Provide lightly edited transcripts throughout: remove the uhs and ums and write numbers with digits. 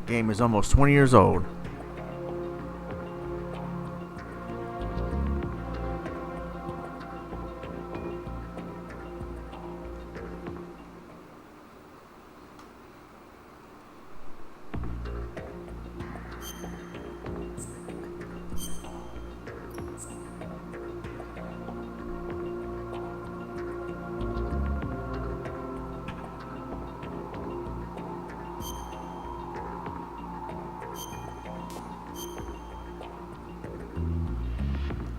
Game is almost 20 years old.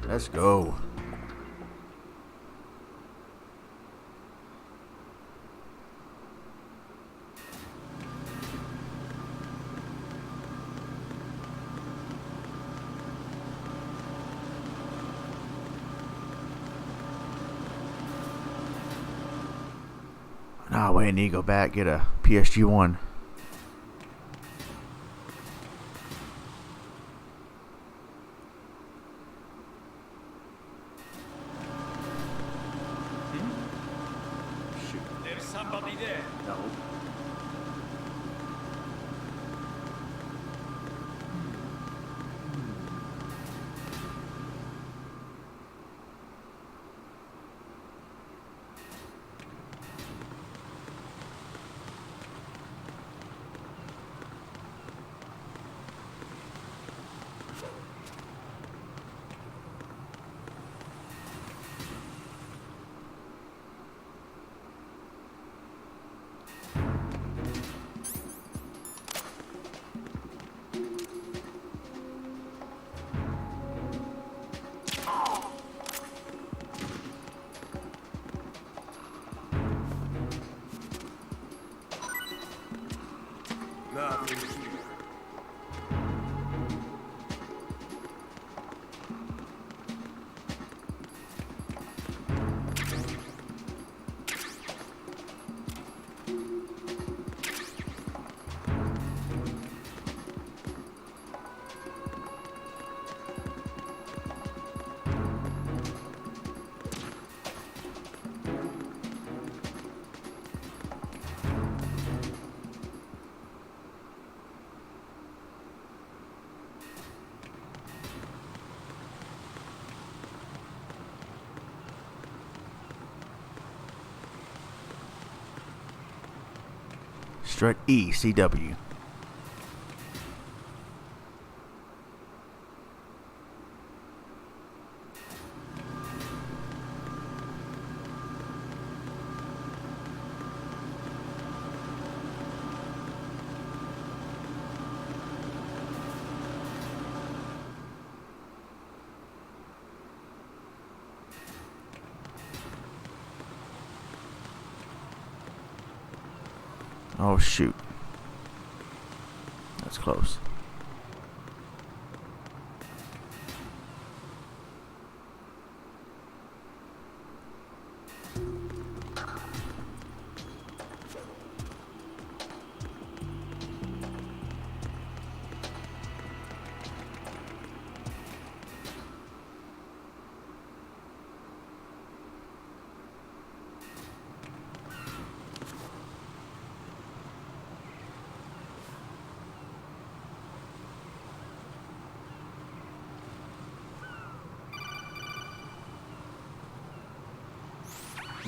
Let's go. Nah, wait, I need to go back, get a PSG-1. somebody there? No. Nothing here. Strut ECW. Oh shoot. That's close.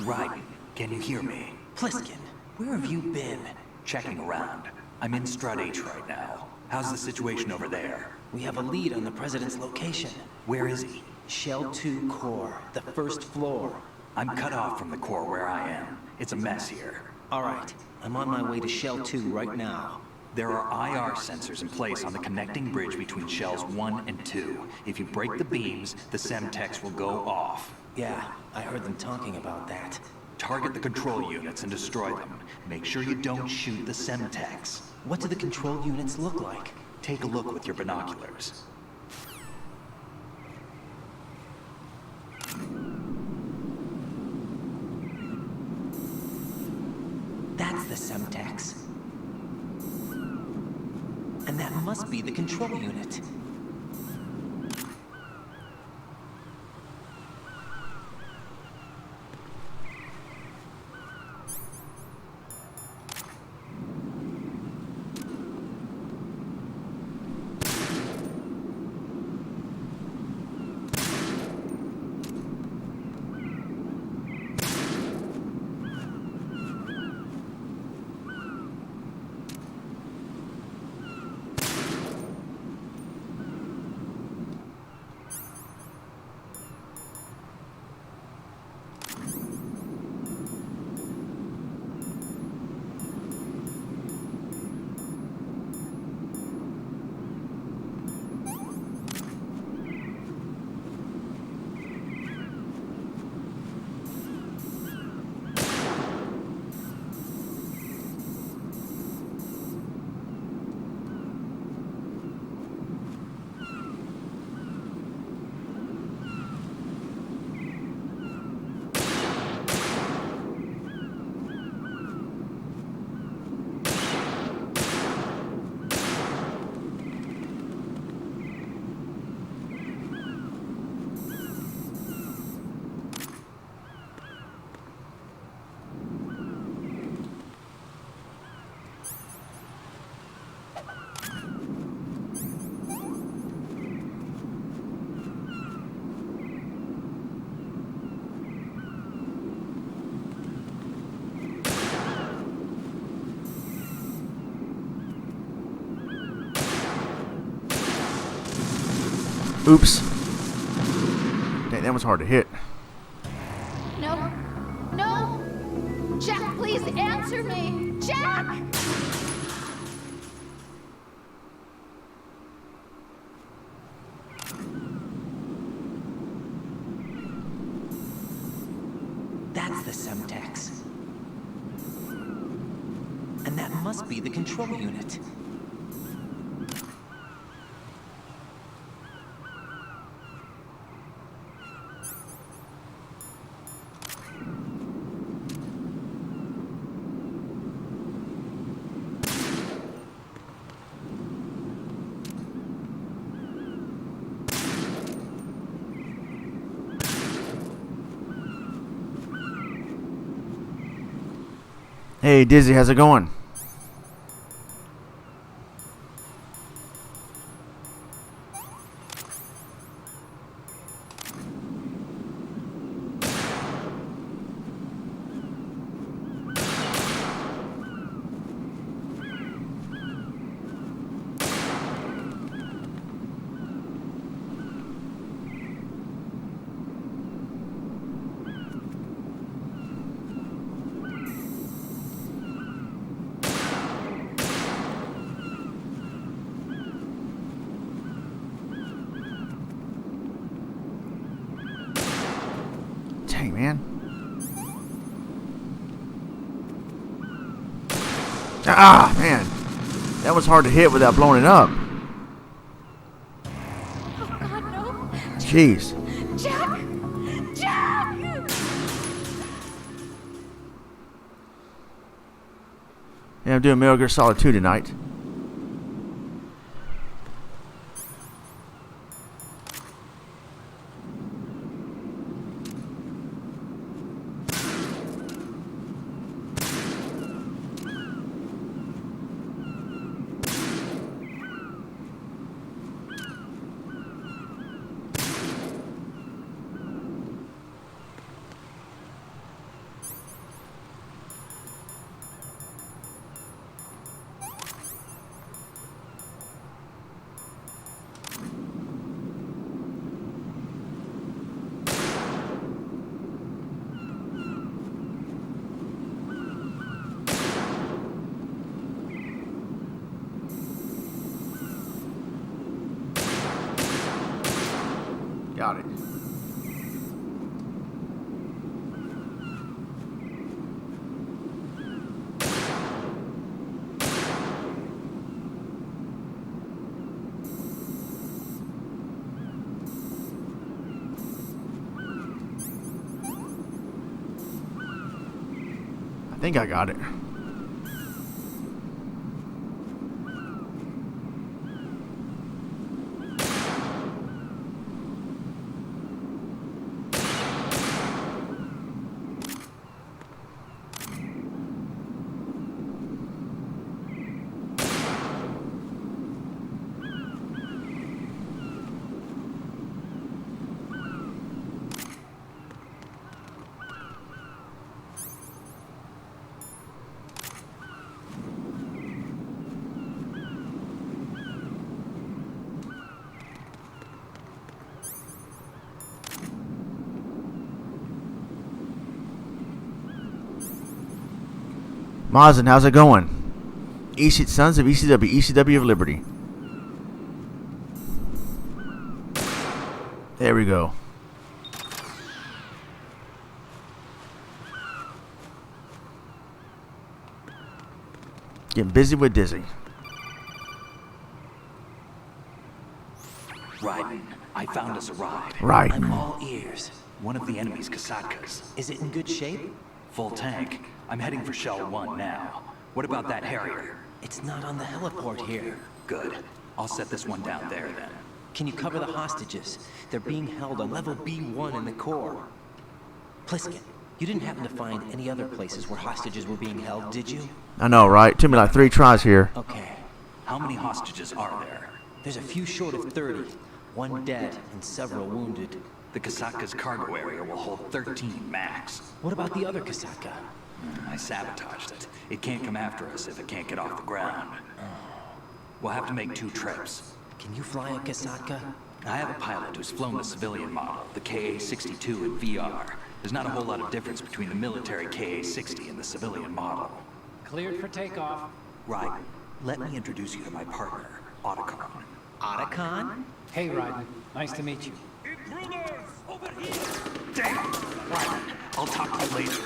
Right. Can you hear me? Pliskin, where have you been? Checking around. I'm in Strut H right now. How's the situation over there? We have a lead on the president's location. Where is he? Shell 2 core, the first floor. I'm cut off from the core where I am. It's a mess here. All right, I'm on my way to Shell 2 right now. There are IR sensors in place on the connecting bridge between Shells 1 and 2. If you break the beams, the Semtex will go off. Yeah, I heard them talking about that. Target the control units and destroy them. Make sure you don't shoot the Semtex. What do the control units look like? Take a look with your binoculars. That's the Semtex. And that must be the control unit. Oops. Dang, that was hard to hit. No. No! Jack, please answer me! Jack! That's the Semtex. And that must be the control unit. Hey, Dizzy, how's it going? Dang, man. Ah, man. That was hard to hit without blowing it up. Oh, God, no! Jeez. Jack! Jack! Yeah, I'm doing Metal Gear Solid 2 tonight. Got it. I think I got it. Mazin, how's it going? Sons of ECW, ECW of Liberty. There we go. Getting busy with Dizzy. Raiden, I found us a ride. Right. I'm all ears. One of the enemy's Kasatkas. Is it in good shape? Full tank. I'm heading for Shell 1 now. What about that Harrier? It's not on the heliport here. Good. I'll set this one down there then. Can you cover the hostages? They're being held on level B1 in the core. Pliskin, you didn't happen to find any other places where hostages were being held, did you? I know, right? Took me like 3 tries here. Okay. How many hostages are there? There's a few short of 30. 1 dead and several wounded. The Kasatka's cargo area will hold 13 max. What about the other Kasaka? I sabotaged it. It can't come after us if it can't get off the ground. We'll have to make 2 trips. Can you fly a Kasaka? I have a pilot who's flown the civilian model, the KA-62 in VR. There's not a whole lot of difference between the military KA-60 and the civilian model. Cleared for takeoff. Right. Let me introduce you to my partner, Otacon. Otacon? Hey, Ryden. Nice to meet you. Damn! Right. I'll talk to you later.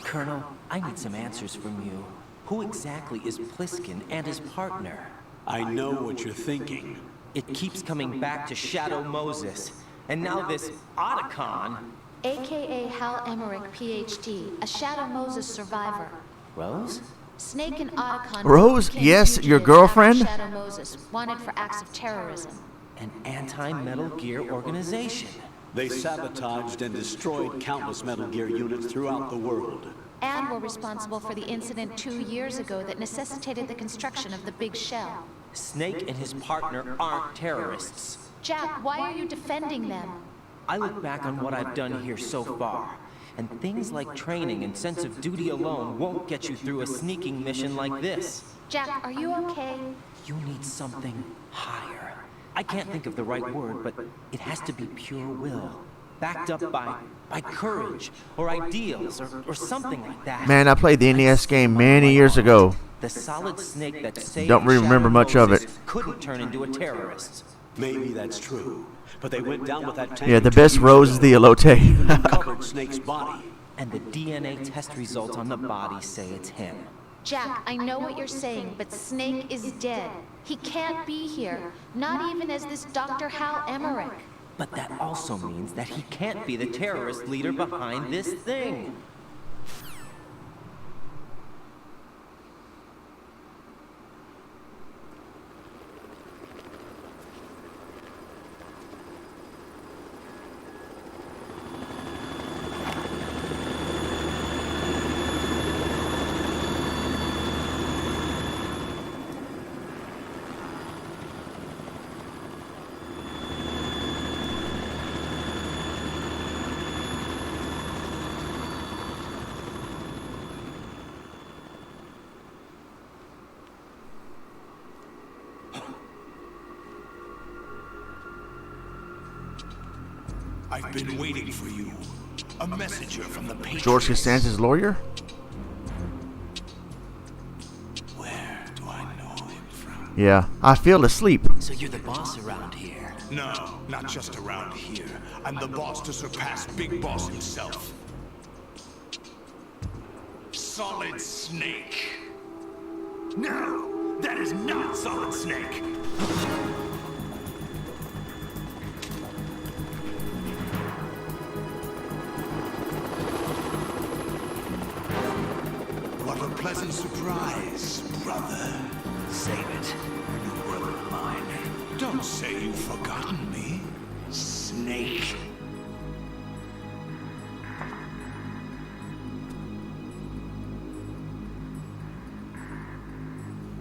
Colonel, I need some answers from you. Who exactly is Pliskin and his partner? I know what you're thinking. It keeps coming back to Shadow Moses. And now this Otacon. AKA Hal Emmerich, PhD, a Shadow Moses survivor. Rose? Snake and Otacon. Rose? became Yes, your fugitives girlfriend? after Shadow Moses, wanted for acts of terrorism. An anti-Metal Gear organization. They sabotaged and destroyed countless Metal Gear units throughout the world. And were responsible for the incident 2 years ago that necessitated the construction of the Big Shell. Snake and his partner aren't terrorists. Jack, why are you defending them? I look back on what I've done here so far, and things like training and sense of duty alone won't get you through a sneaking mission like this. Jack, are you okay? You need something higher. I can't think of the right word, but it has to be pure will. Backed up by courage, or ideals, or something like that. Man, I played the NES game many years ago. The solid snake that saved Don't really remember Shadow much of Moses it. couldn't turn into a terrorist. Maybe that's true, but they went down with that tank. Yeah, the best Rose is the elote. covered Snake's body. And the DNA test results on the body say it's him. Jack, I know what you're saying, but Snake is dead. He can't be here, not even as this Dr. Hal Emmerich. But that also means that he can't be the terrorist leader behind this thing. I've been waiting for you. A messenger from the Patriots. George Costanza's lawyer? Where do I know him from? Yeah, I feel asleep. So you're the boss around here. No, not just around here. I'm the boss to surpass Big Boss himself. Solid Snake. No, that is not Solid Snake. What a pleasant surprise, brother. Save it. You brother of mine. Don't say you've forgotten me, Snake.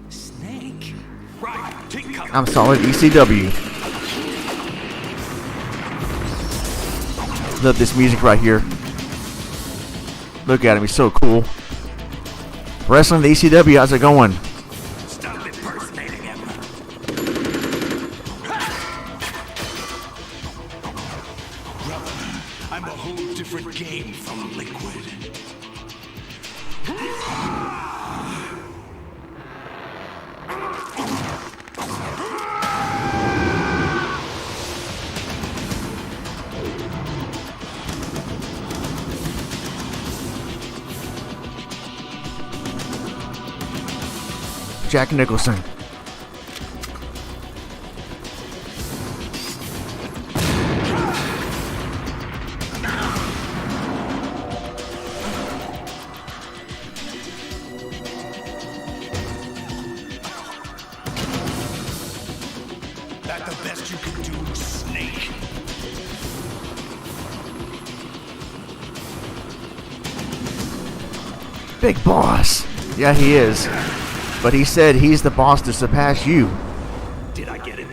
Snake? Right, take cover. I'm solid ECW. Love this music right here. Look at him, he's so cool. Wrestling the ECW, how's it going? Stop impersonating him. Brother, I'm a whole different game from Liquid. Jack Nicholson. That the best you can do, Snake? Big boss. Yeah, he is. But he said he's the boss to surpass you. Did I get it?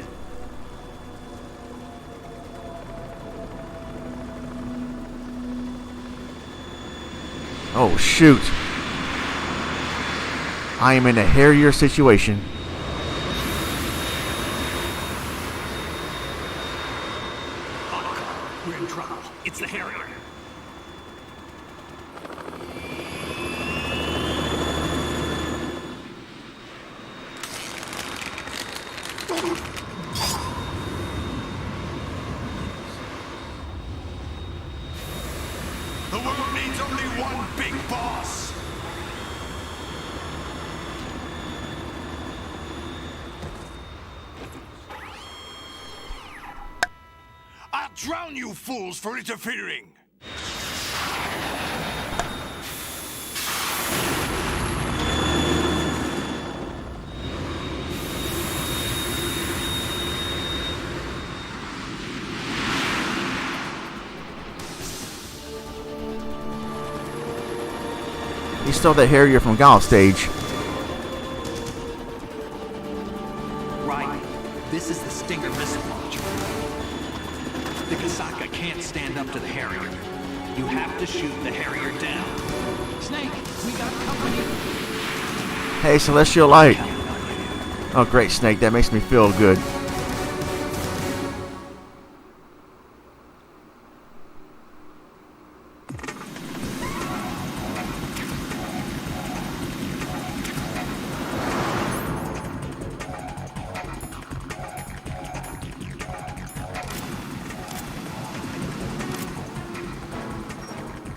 Oh, shoot. I am in a hairier situation. We're in trouble. It's the Harrier. The world needs only one big boss. I'll drown you fools for interfering. He stole that Harrier from Gal stage. Right. This is the Stinger missile launcher. The Kasaka can't stand up to the Harrier. You have to shoot the Harrier down. Snake, we got company. Hey, Celestial Light. Oh, great, Snake. That makes me feel good.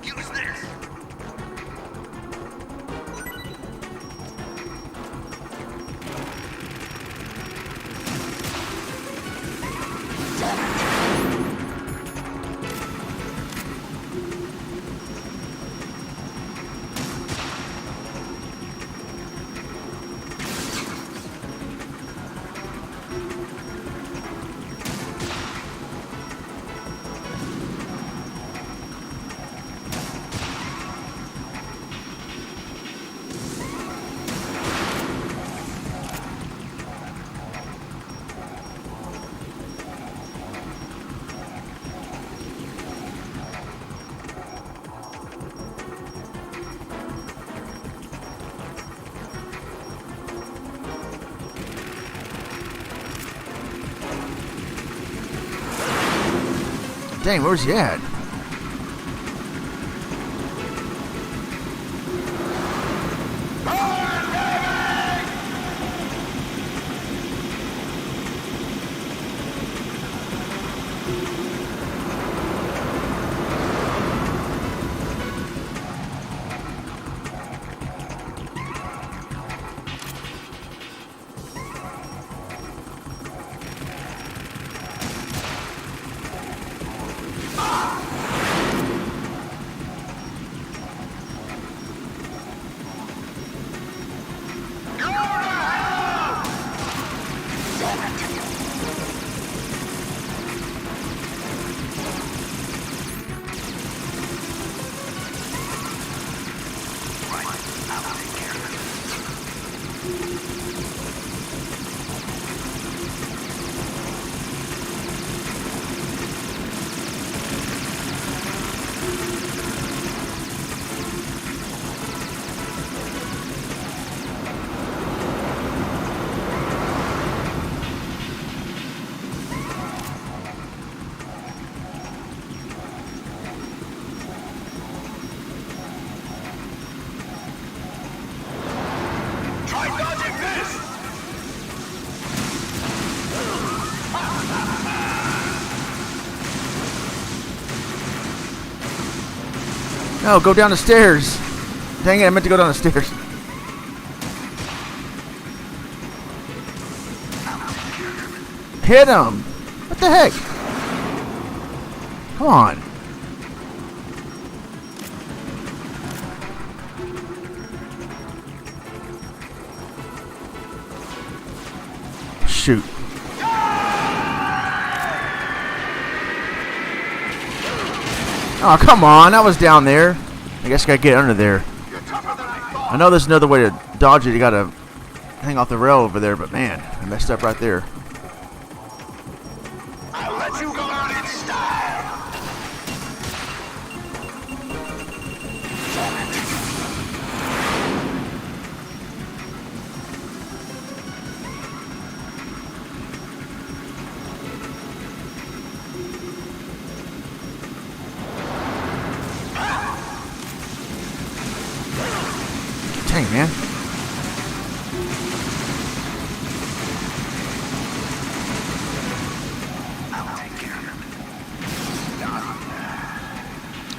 Use this. Dang, where's he at? Try dodging this! No, go down the stairs. Dang it, I meant to go down the stairs. Hit him! What the heck? Come on. Shoot. Oh, come on. That was down there. I guess I gotta get under there. I know there's another way to dodge it. You gotta hang off the rail over there, but man, I messed up right there. I'll let you go out in style!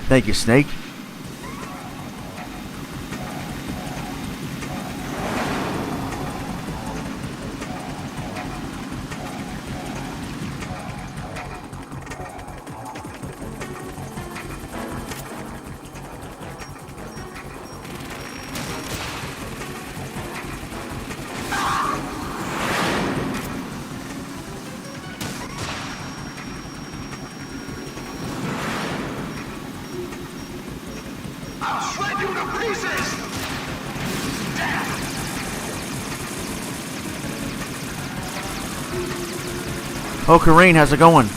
Thank you, Snake. I'll shred you to pieces! Oh, Kareen, how's it going?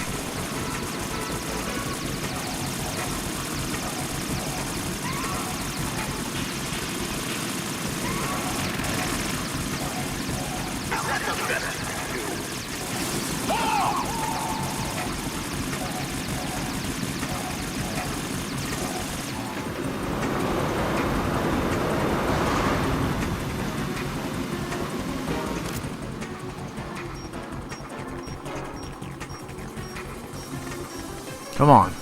Come on.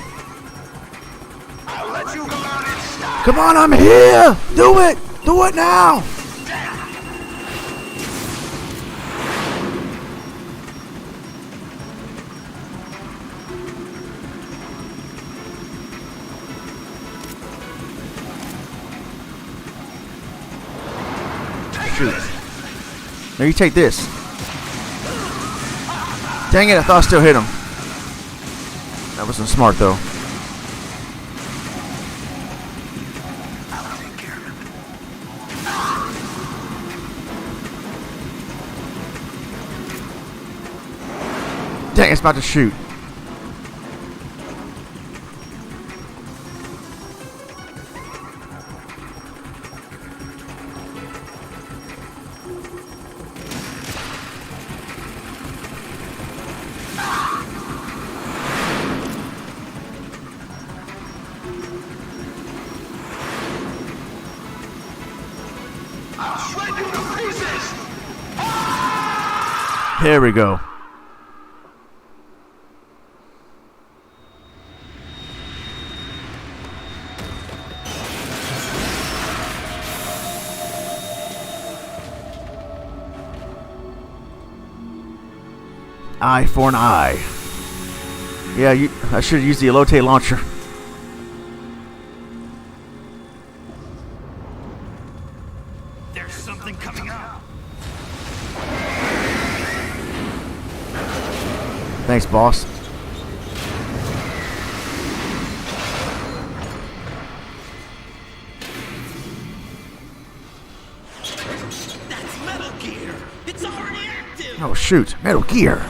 I'll let you go out and stop! Come on, I'm here! Do it! Do it now! Shoot. Now you take this. Dang it, I thought I still hit him. That wasn't smart though. Dang, it's about to shoot. I'll shred you to pieces! There we go. Eye for an eye. Yeah, I should have used the elote launcher. There's something coming up. Thanks, boss. That's Metal Gear. It's already active. Oh shoot, Metal Gear.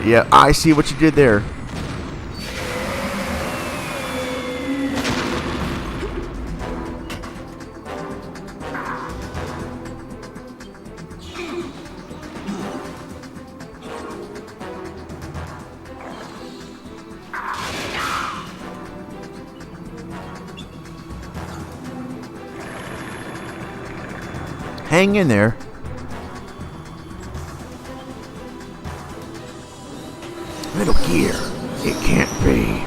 Yeah, I see what you did there. Hang in there. Metal Gear. It can't be.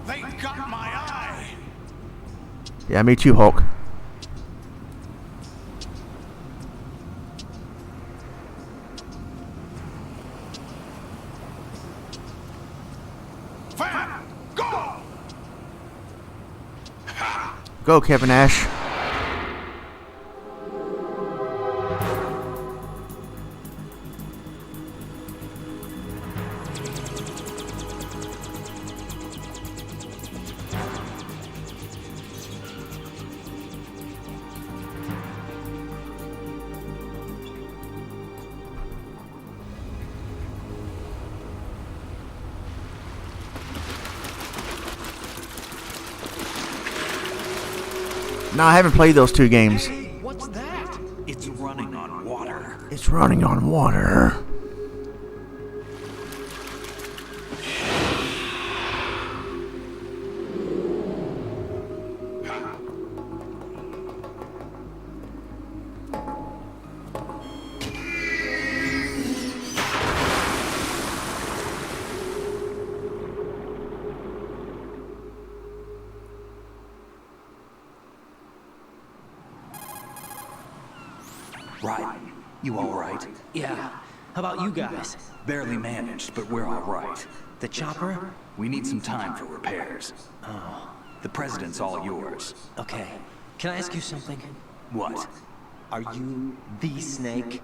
They got my eye! Yeah, me too, Hulk. Fam! Go! Go, Kevin Nash. No, I haven't played those two games. What's that? It's running on It's running on water. Right. You all right? Yeah. How about you guys? Barely managed, but we're all right. The chopper? We need some time for repairs. Oh. The president's all yours. Okay. Can I ask you something? What? Are you the Snake?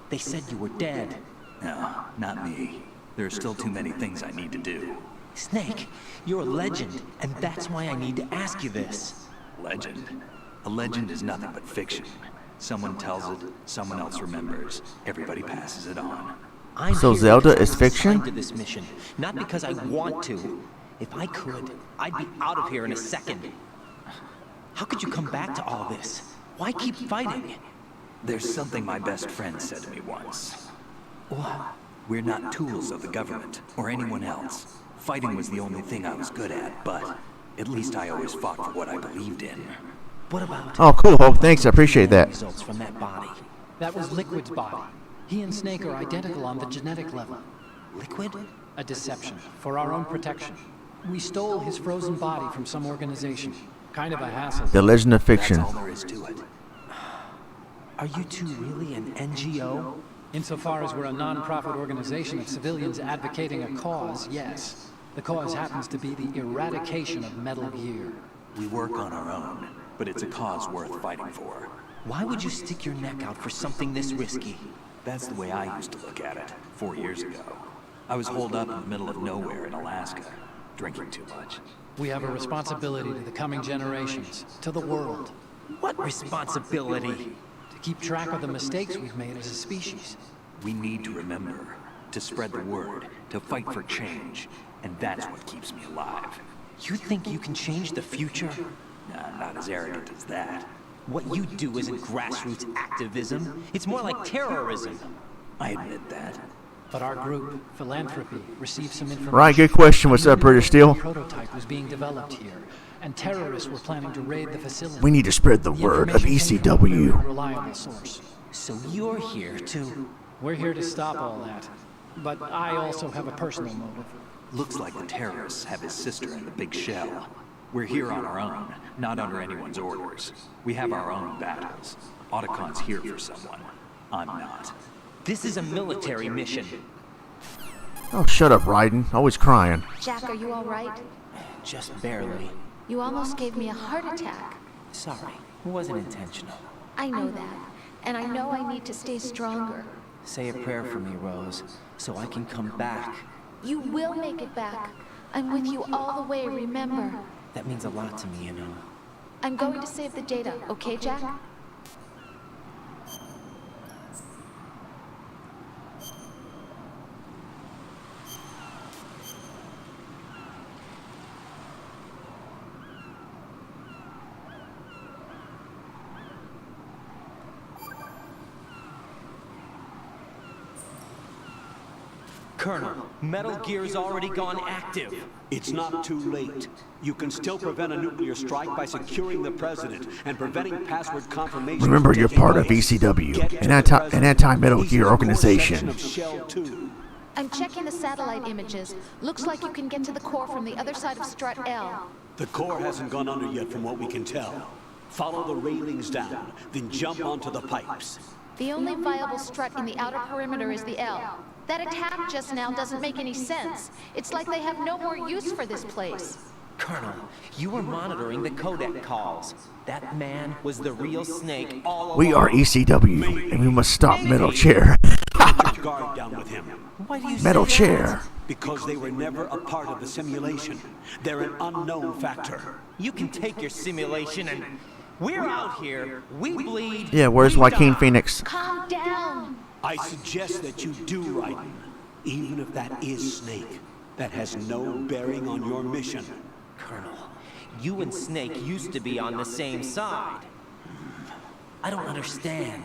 They said you were dead. No, not me. There are still too many things I need to do. Snake, you're a legend, and that's why I need to ask you this. Legend? A legend is nothing but fiction. Someone tells it, someone else remembers. Everybody passes it on. I'm So here Zelda because is I'm fiction? assigned to this mission, not because I want to. If I could, I'd be out of here in a second. How could you come back to all this? Why keep fighting? There's something my best friend said to me once. What? We're not tools of the government or anyone else. Fighting was the only thing I was good at, but at least I always fought for what I believed in. What about Oh, cool, Hulk. Thanks. I appreciate that. results from that body? That was Liquid's body. He and Snake are identical on the genetic level. Liquid? A deception, for our own protection. We stole his frozen body from some organization. Kind of a hassle. The Legend of Fiction. That's all there is to it. Are you two really an NGO? Insofar as we're a non-profit organization of civilians advocating a cause, yes. The cause happens to be the eradication of Metal Gear. We work on our own, but it's a cause worth fighting for. Why would you stick your neck out for something this risky? That's the way I used to look at it 4 years ago. I was holed up in the middle of nowhere in Alaska, drinking too much. We have a responsibility to the coming generations, to the world, What responsibility? to keep track of the mistakes we've made as a species. We need to remember, to spread the word, to fight for change, and that's what keeps me alive. You think you can change the future? Nah, not as arrogant as that. What you do isn't grassroots activism. It's more like terrorism. I admit that. But our group, Philanthropy, received some information. Right, good question. What's up, British Steel? A prototype was being developed here, and terrorists were planning to raid the facility. We need to spread the word of information came from a ECW. reliable source. So you're here to... We're here to stop all that. But I also have a personal motive. Looks like the terrorists have his sister in the big shell. We're here on our own, not under anyone's orders. We have our own battles. Otacon's here for someone. I'm not. This is a military mission. Oh, shut up, Raiden. Always crying. Jack, are you all right? Just barely. You almost gave me a heart attack. Sorry, it wasn't intentional. I know that. And I know I need to stay stronger. Say a prayer for me, Rose, so I can come back. You will make it back. I'm with you all the way, remember. That means a lot to me, you know. I'm going to save the data, okay, Jack? Colonel, Metal Gear's already gone active. It's not too late. You can still prevent a nuclear strike by securing the president and preventing password confirmation. Remember, you're part of ECW, an anti-Metal Gear organization. I'm checking the satellite images. Looks like you can get to the core from the other side of Strut L. The core hasn't gone under yet from what we can tell. Follow the railings down, then jump onto the pipes. The only viable strut in the outer perimeter is the L. That attack just now doesn't make any sense. It's like they have no more use for this place. Colonel, you were monitoring the codec calls. That man was the real Snake all along. We are ECW, and we must stop Metal Chair. Keep your guard down with him. Why do you Metal say Chair. that? Because they were never a part of the simulation. They're an unknown factor. You can take your simulation and... We're out here. We bleed. Yeah, where's we Joaquin die. Phoenix? Calm down. I suggest that you do, Raiden. Even if that is Snake, that has no bearing on your mission. Colonel, you and Snake used to be on the same side. I don't understand.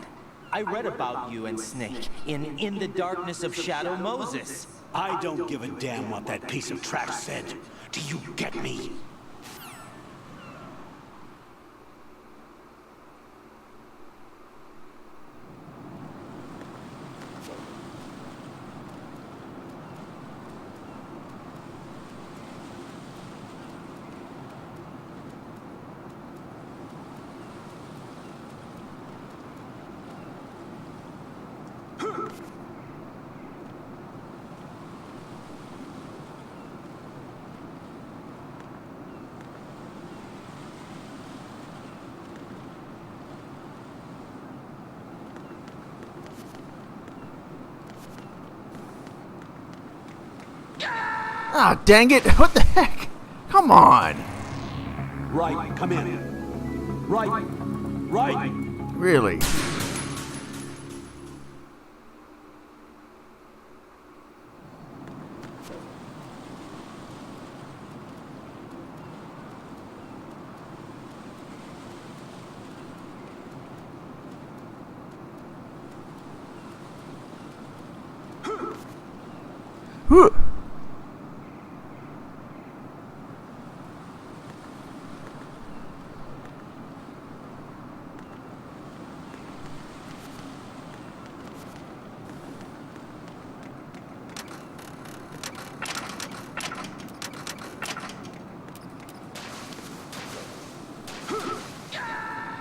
I read about you and Snake in the darkness of Shadow Moses. I don't give a damn what that piece of trash said. Do you get me? Ah, dang it. What the heck? Come on. Right, come in. Right. Right. Really? Huh.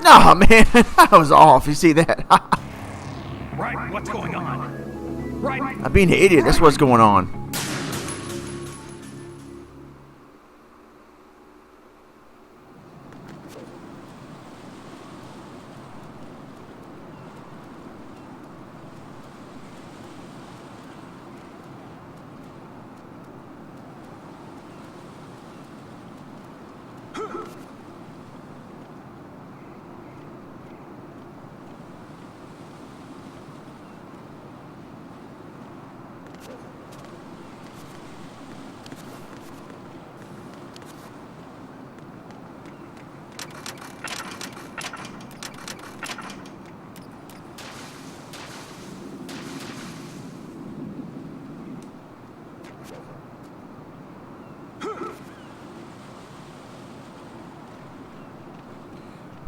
Oh man, that was off. You see that? Right, what's going on? Right. I'm being an idiot. That's what's going on.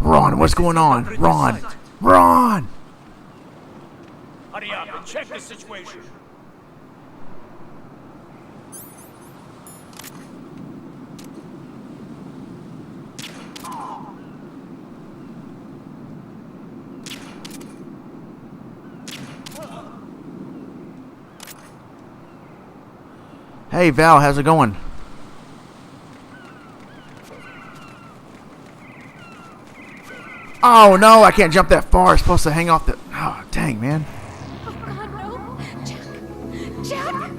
Ron, what's going on? Ron! Ron! Hurry up and check the situation. Hey Val, how's it going? Oh no, I can't jump that far. I'm supposed to hang off the... Oh, dang, man. Oh God, no! Jack!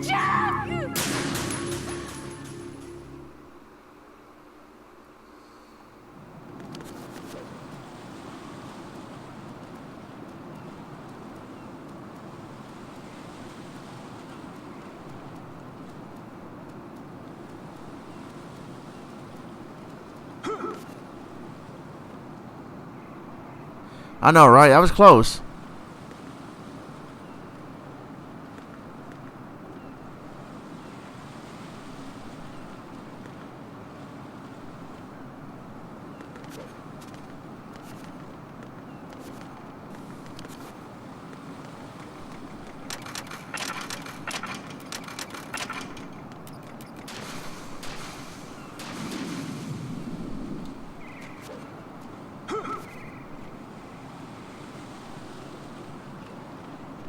Jack! Jack! I know, right? I was close.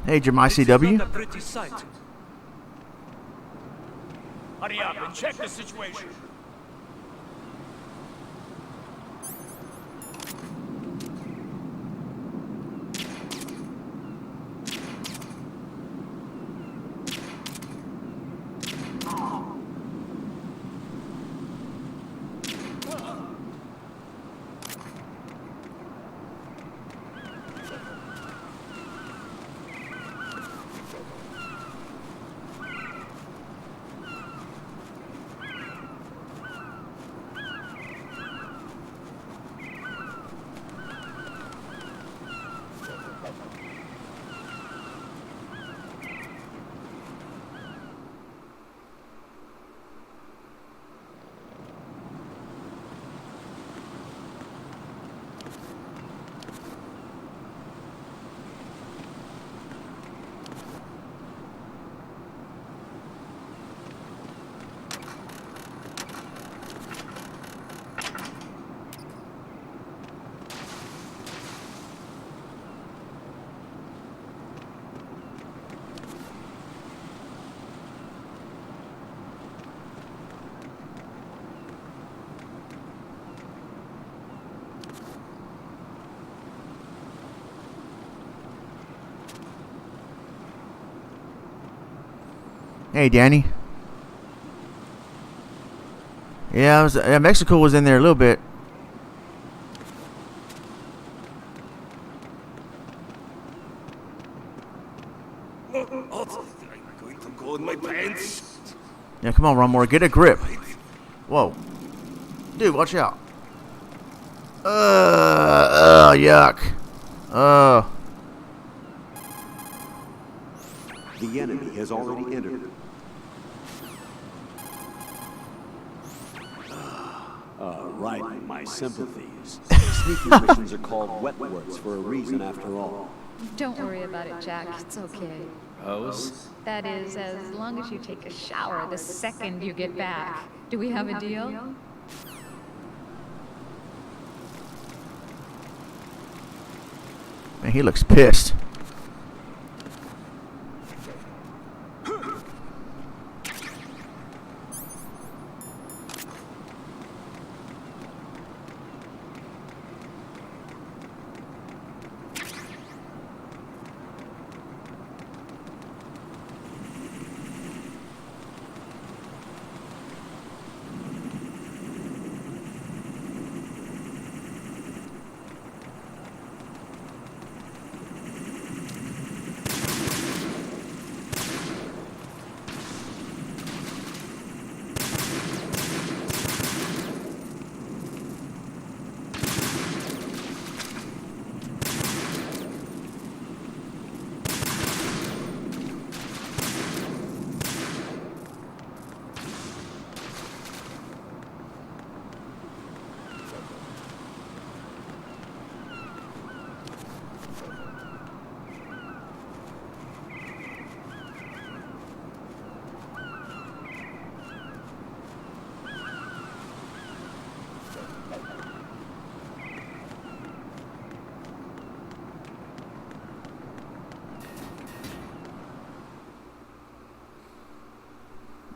Hey, Jim ICW. Not a pretty sight. Hurry up and check the situation. Hey, Danny. Yeah, Mexico was in there a little bit. I'm going to go in my pants. Yeah, come on, Rumore, get a grip. Whoa. Dude, watch out. Yuck. The enemy has already entered. Right, my sympathies. Sneaking missions are called wet works for a reason after all. Don't worry about it, Jack. It's okay. Hose? That is, as long as you take a shower the second you get back. Do we have a deal? Man, he looks pissed.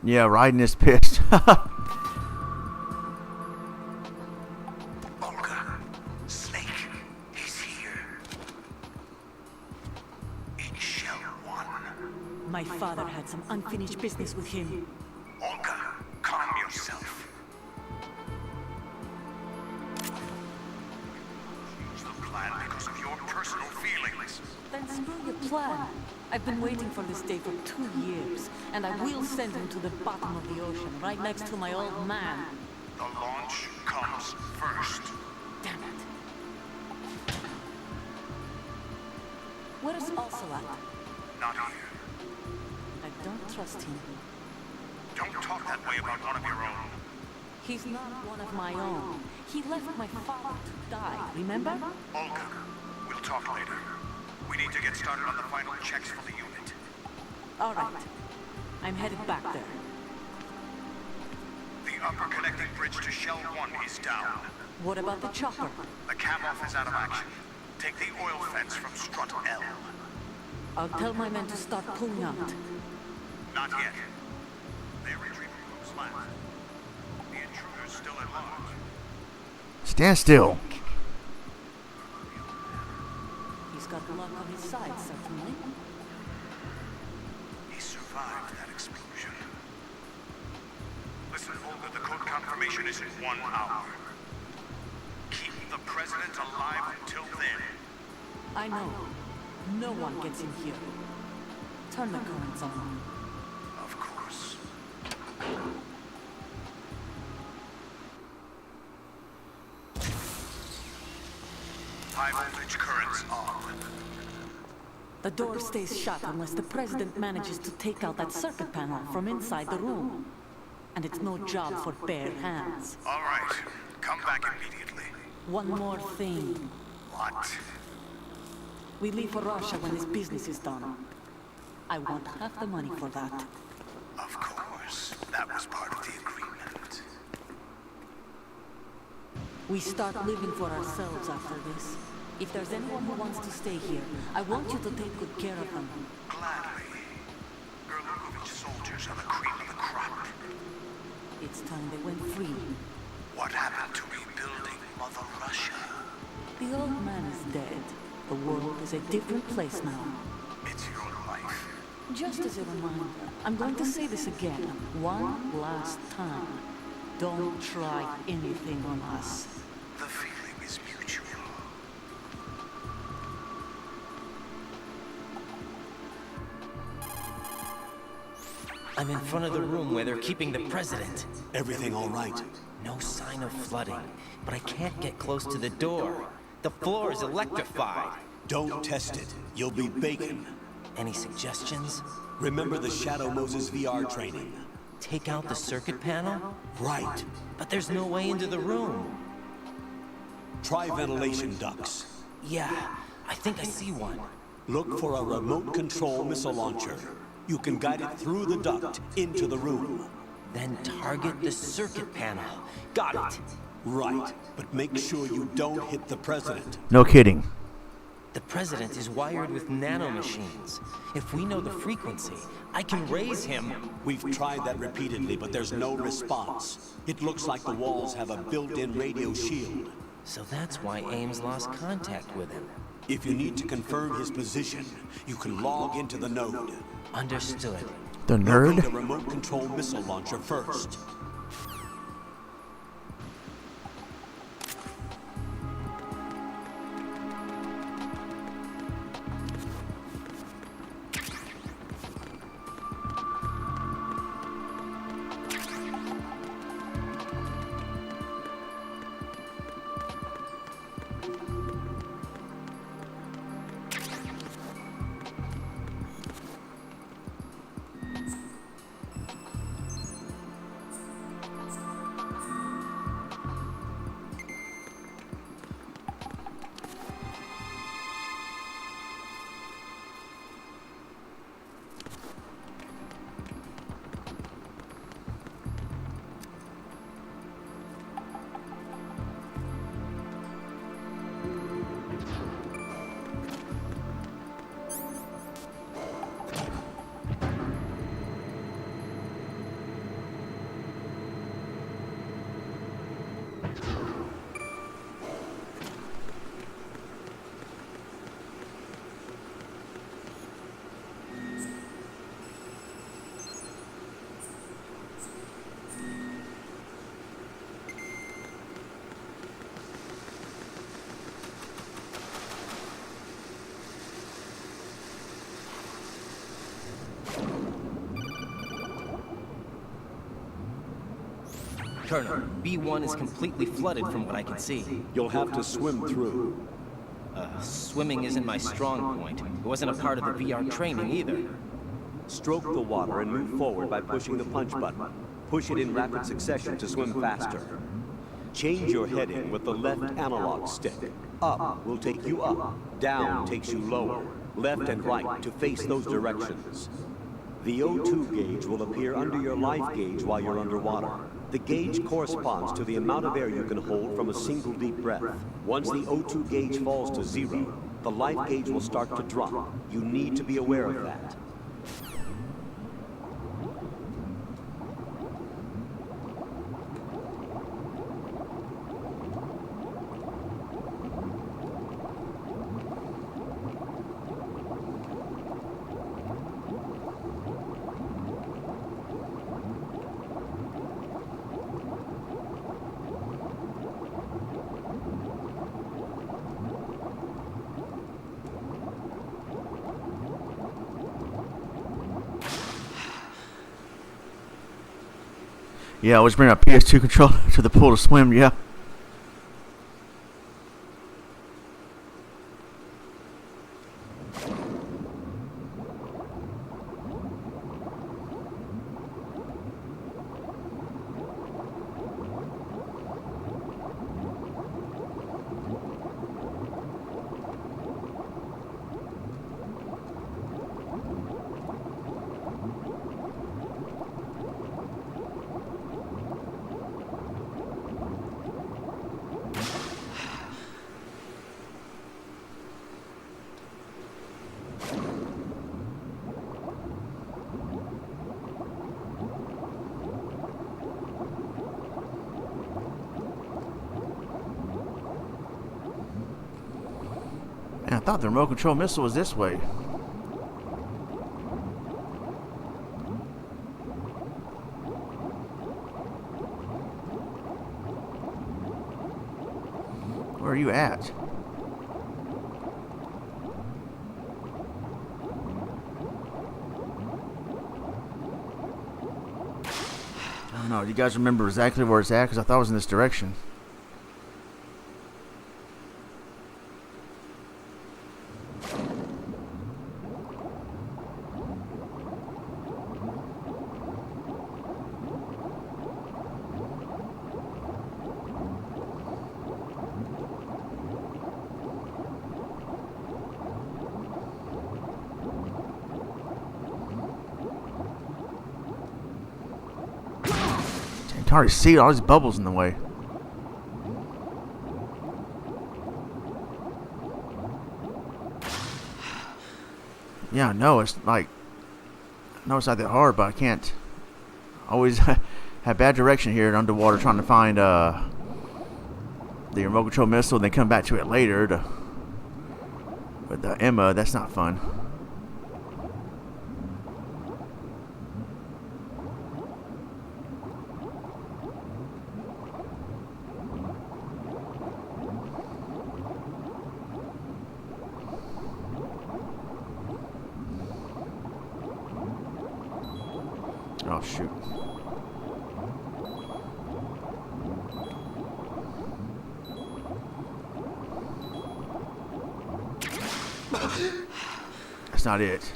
Yeah, Raiden is pissed. Olga, Snake is here. In Shell 1. My father had some unfinished business with him. Olga, calm yourself. Use the plan because of your personal feelings. Then screw your plan. I've been waiting for this day for 2 years, and I will send him to the bottom of the ocean, right next to my old man. The launch comes first. Damn it. Where's Ocelot? Not here. I don't trust him. Don't talk that way about one of your own. He's not one of my own. He left my father to die, remember? Olga, we'll talk later. We need to get started on the final checks for the unit. All right. I'm headed back there. The upper connecting bridge to Shell 1 is down. What about the chopper? The cam-off is out of action. Take the oil fence from strut L. I'll tell my men to start pulling out. Not yet. They're retrieving from slack. The intruder's still at large. Stand still. He's got luck on his side, certainly. He survived that explosion. Listen, Olga, the code confirmation is in 1 hour. Keep the president alive until then. I know. No one gets in here. Turn the currents on. Of course. High voltage currents on. The door stays shut unless the president manages to take out that circuit panel from inside the room. And it's no job for bare hands. All right. Come back immediately. One more thing. What? We leave for Russia when this business is done. I want half the money for that. Of course. That was part of the agreement. We start living for ourselves after this. If there's anyone who wants to stay here, I want you to take good care of them. Gladly. Gerlukovich soldiers are the cream of the crop. It's time they went free. What happened to rebuilding Mother Russia? The old man is dead. The world is a different place now. It's your life. Just as a reminder, I'm going to say this again, one last time. Don't try anything on us. The feeling is mutual. I'm in front of the room where they're keeping the president. Everything all right? No sign of flooding, but I can't get close to the door. The floor is electrified. Don't test it. You'll be bacon. Any suggestions? Remember the Shadow Moses VR training? Take out the circuit panel? Right. But there's no way into the room. Try ventilation ducts. Yeah, I think I see one. Look for a remote control missile launcher. You can guide it through the duct into the room. Then target the circuit panel. Got it. Right, but make sure you don't hit the president. No kidding. The president is wired with nanomachines. If we know the frequency, I can raise him. We've tried that repeatedly, but there's no response. It looks like the walls have a built-in radio shield. So that's why Ames lost contact with him. If you need to confirm his position, you can log into the node. Understood. The Locate nerd? a remote control missile launcher first. Colonel, B1 is completely flooded from what I can see. You'll have to swim through. Swimming isn't my strong point. It wasn't a part of the VR training either. Stroke the water and move forward by pushing the punch button. Push it in rapid succession to swim faster. Change your heading with the left analog stick. Up will take you up, down takes you lower, left and right to face those directions. The O2 gauge will appear under your life gauge while you're underwater. The gauge corresponds to the amount of air you can hold from a single deep breath. Once the O2 gauge falls to 0, the life gauge will start to drop. You need to be aware of that. Yeah, always bring a PS2 controller to the pool to swim, yeah. Man, I thought the remote control missile was this way. Where are you at? I don't know. Do you guys remember exactly where it's at? Because I thought it was in this direction. I can already see all these bubbles in the way. Yeah, I know it's like, I know it's not that hard, but I can't always have bad direction here underwater trying to find the remote control missile and then come back to it later with the Emma. That's not fun. Oh, shoot. That's not it.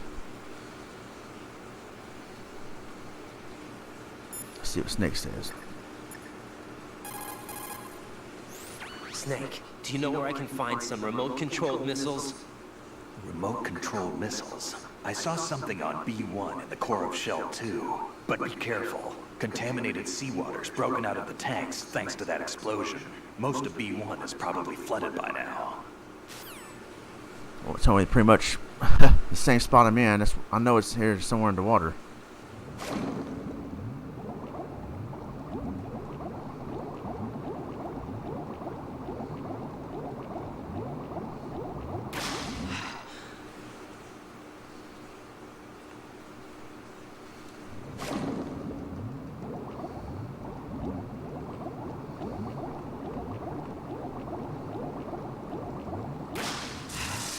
Let's see what Snake says. Snake, do you know where I can find some remote-controlled missiles? Remote-controlled missiles. I saw something on B1 in the core of Shell 2. But be careful. Contaminated seawater's broken out of the tanks thanks to that explosion. Most of B1 is probably flooded by now. Well, it's only pretty much the same spot I'm in. I know it's here somewhere in the water.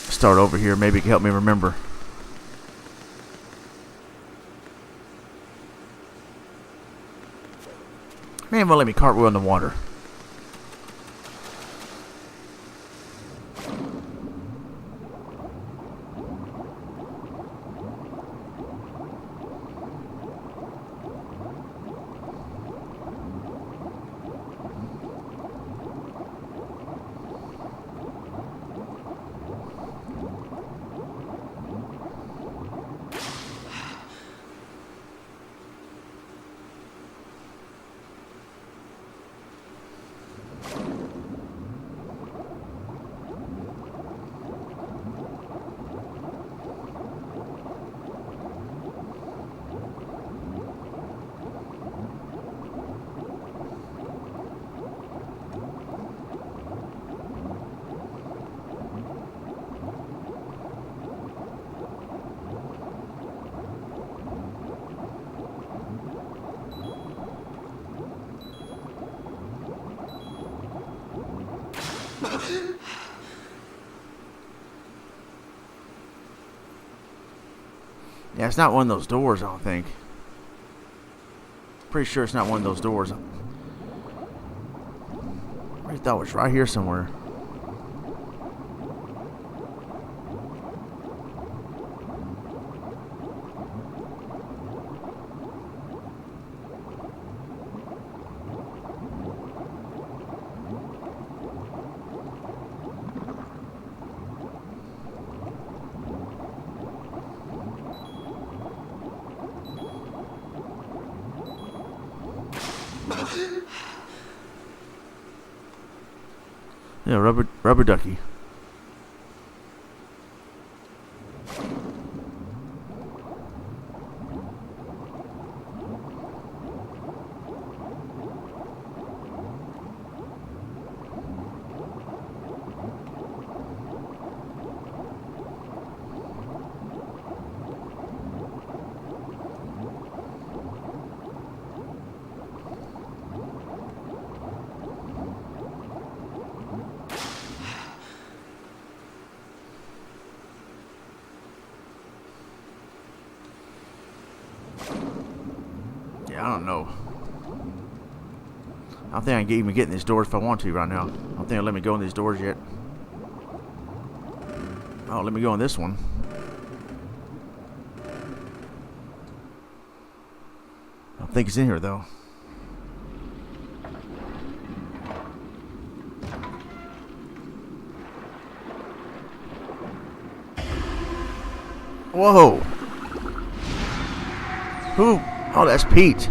Start over here. Maybe it can help me remember. Man, won't let me cartwheel in the water. Yeah, it's not one of those doors, I don't think. Pretty sure it's not one of those doors. I thought it was right here somewhere. Yeah, rubber ducky. don't know. I don't think I can even get in these doors if I want to right now. I don't think it'll let me go in these doors yet. Oh, let me go in this one. I don't think it's in here though. Whoa! Who? Oh, that's Pete.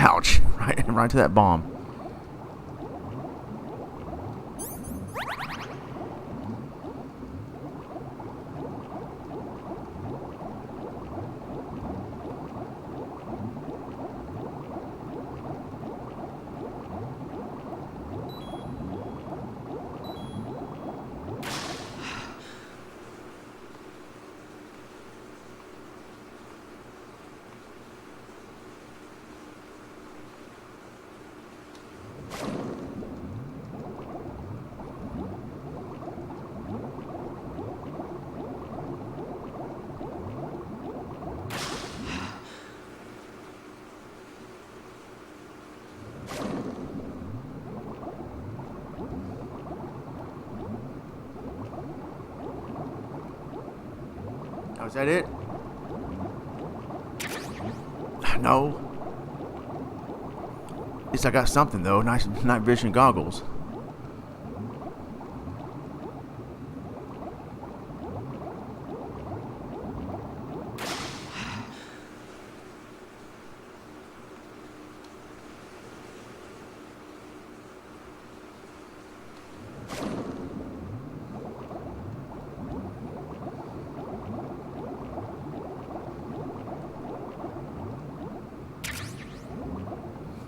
Ouch. Right to that bomb. Oh, is that it? No. At least I got something though. Nice night vision goggles.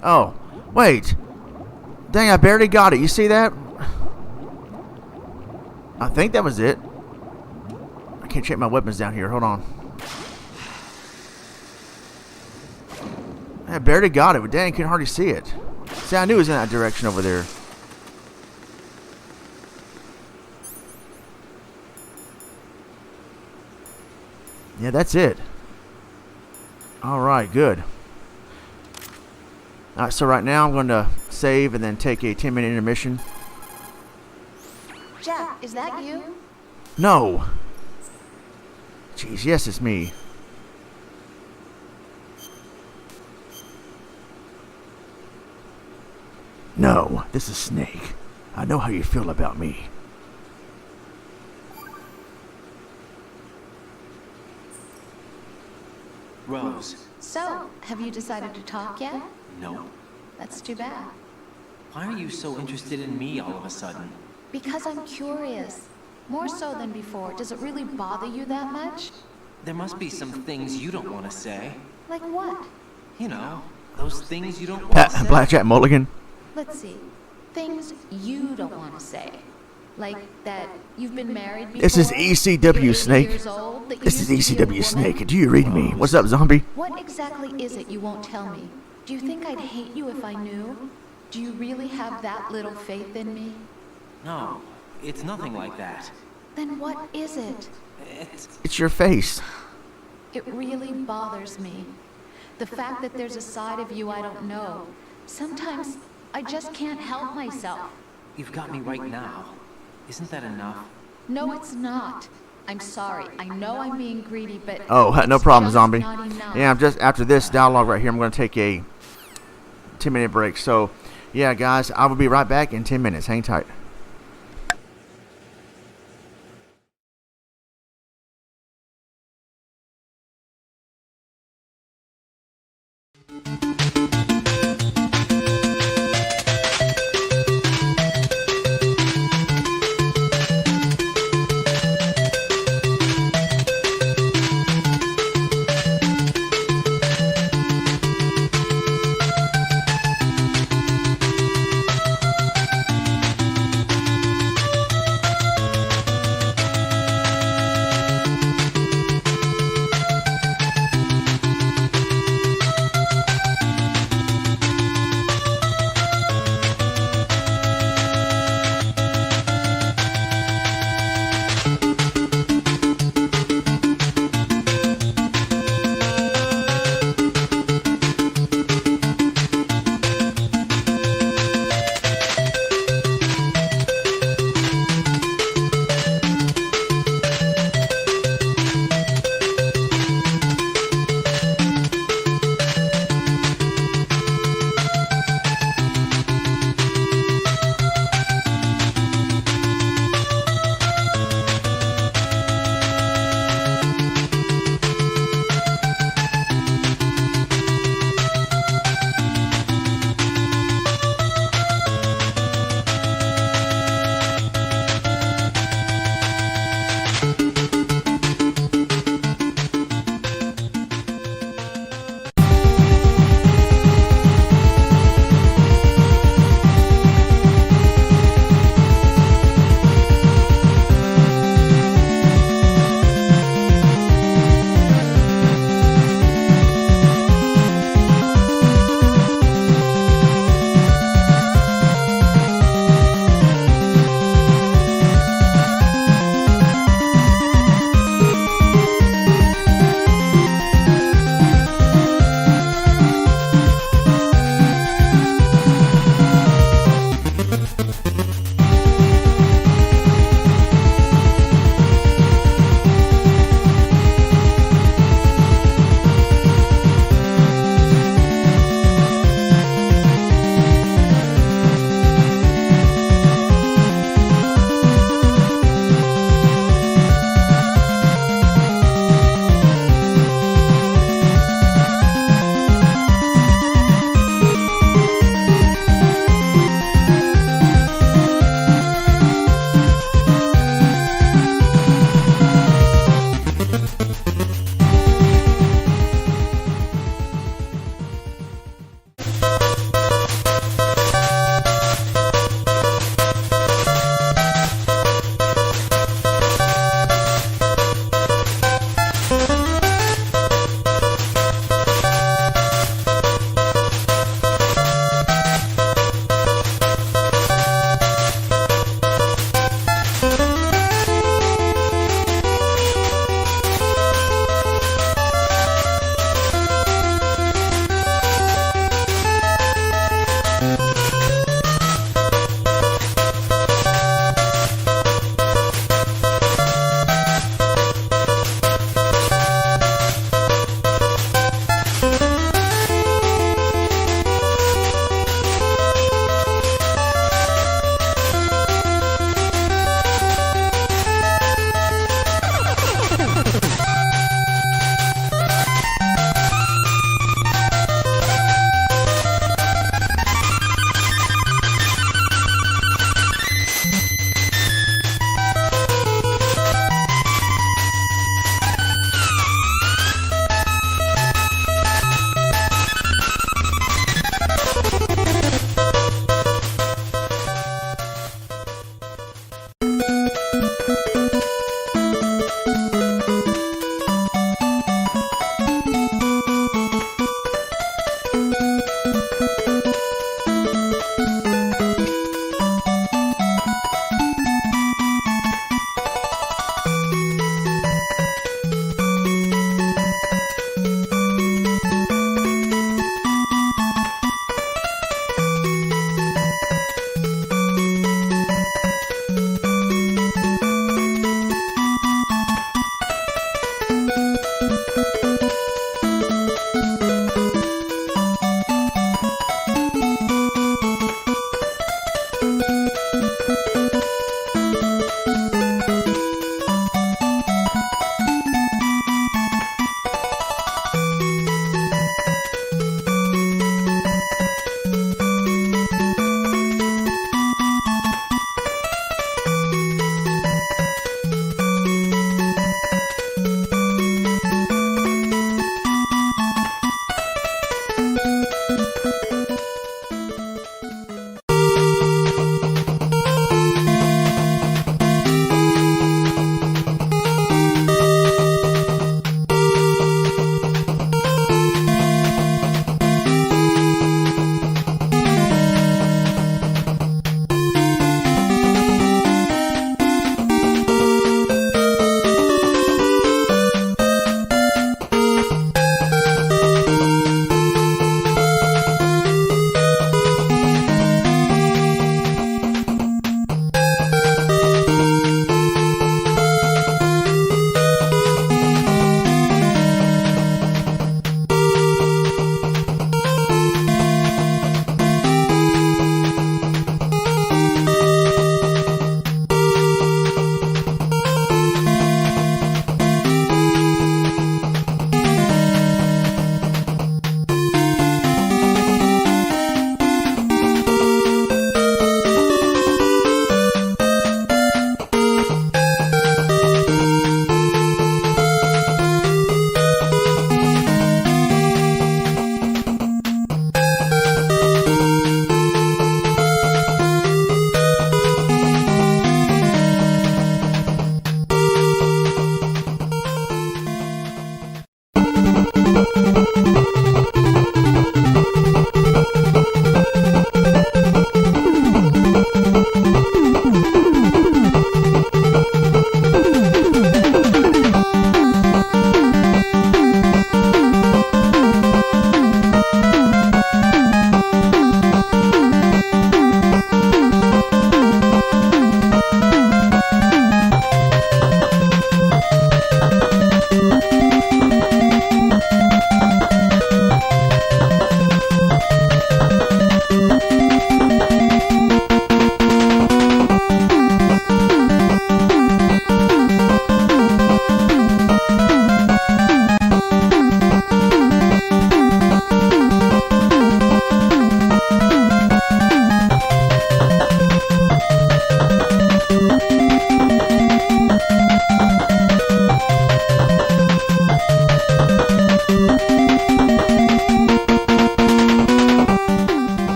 Oh, wait. Dang, I barely got it. You see that? I think that was it. I can't check my weapons down here. Hold on. I barely got it, but dang, can hardly see it. See, I knew it was in that direction over there. Yeah, that's it. Alright, good. Alright, so right now I'm going to save and then take a 10-minute intermission. Jack, is that you? No. Jeez, yes, it's me. No, this is Snake. I know how you feel about me. Rose. So, have you decided to talk yet? No. That's too bad. Why are you so interested in me all of a sudden? Because I'm curious. More so than before. Does it really bother you that much? There must be some things you don't want to say. Like what? You know, those things you don't want to say. Blackjack Mulligan. Let's see. Things you don't want to say. Like that you've been married before. This is ECW you're Snake. 80 years old, that you This is used to be a ECW woman. Snake. Do you read me? What's up, zombie? What exactly is it you won't tell me? Do you think I'd hate you if I knew? Do you really have that little faith in me? No, it's nothing like that. Then what is it? It's your face. It really bothers me. The fact that there's a side of you I don't know. Sometimes I just can't help myself. You've got me right now. Isn't that enough? No, it's not. I'm sorry. I know I'm being greedy, but Oh, no it's problem, just zombie. not enough. Yeah, I'm just after this dialogue right here. I'm going to take a 10-minute break. So, yeah, guys, I will be right back in 10 minutes. Hang tight.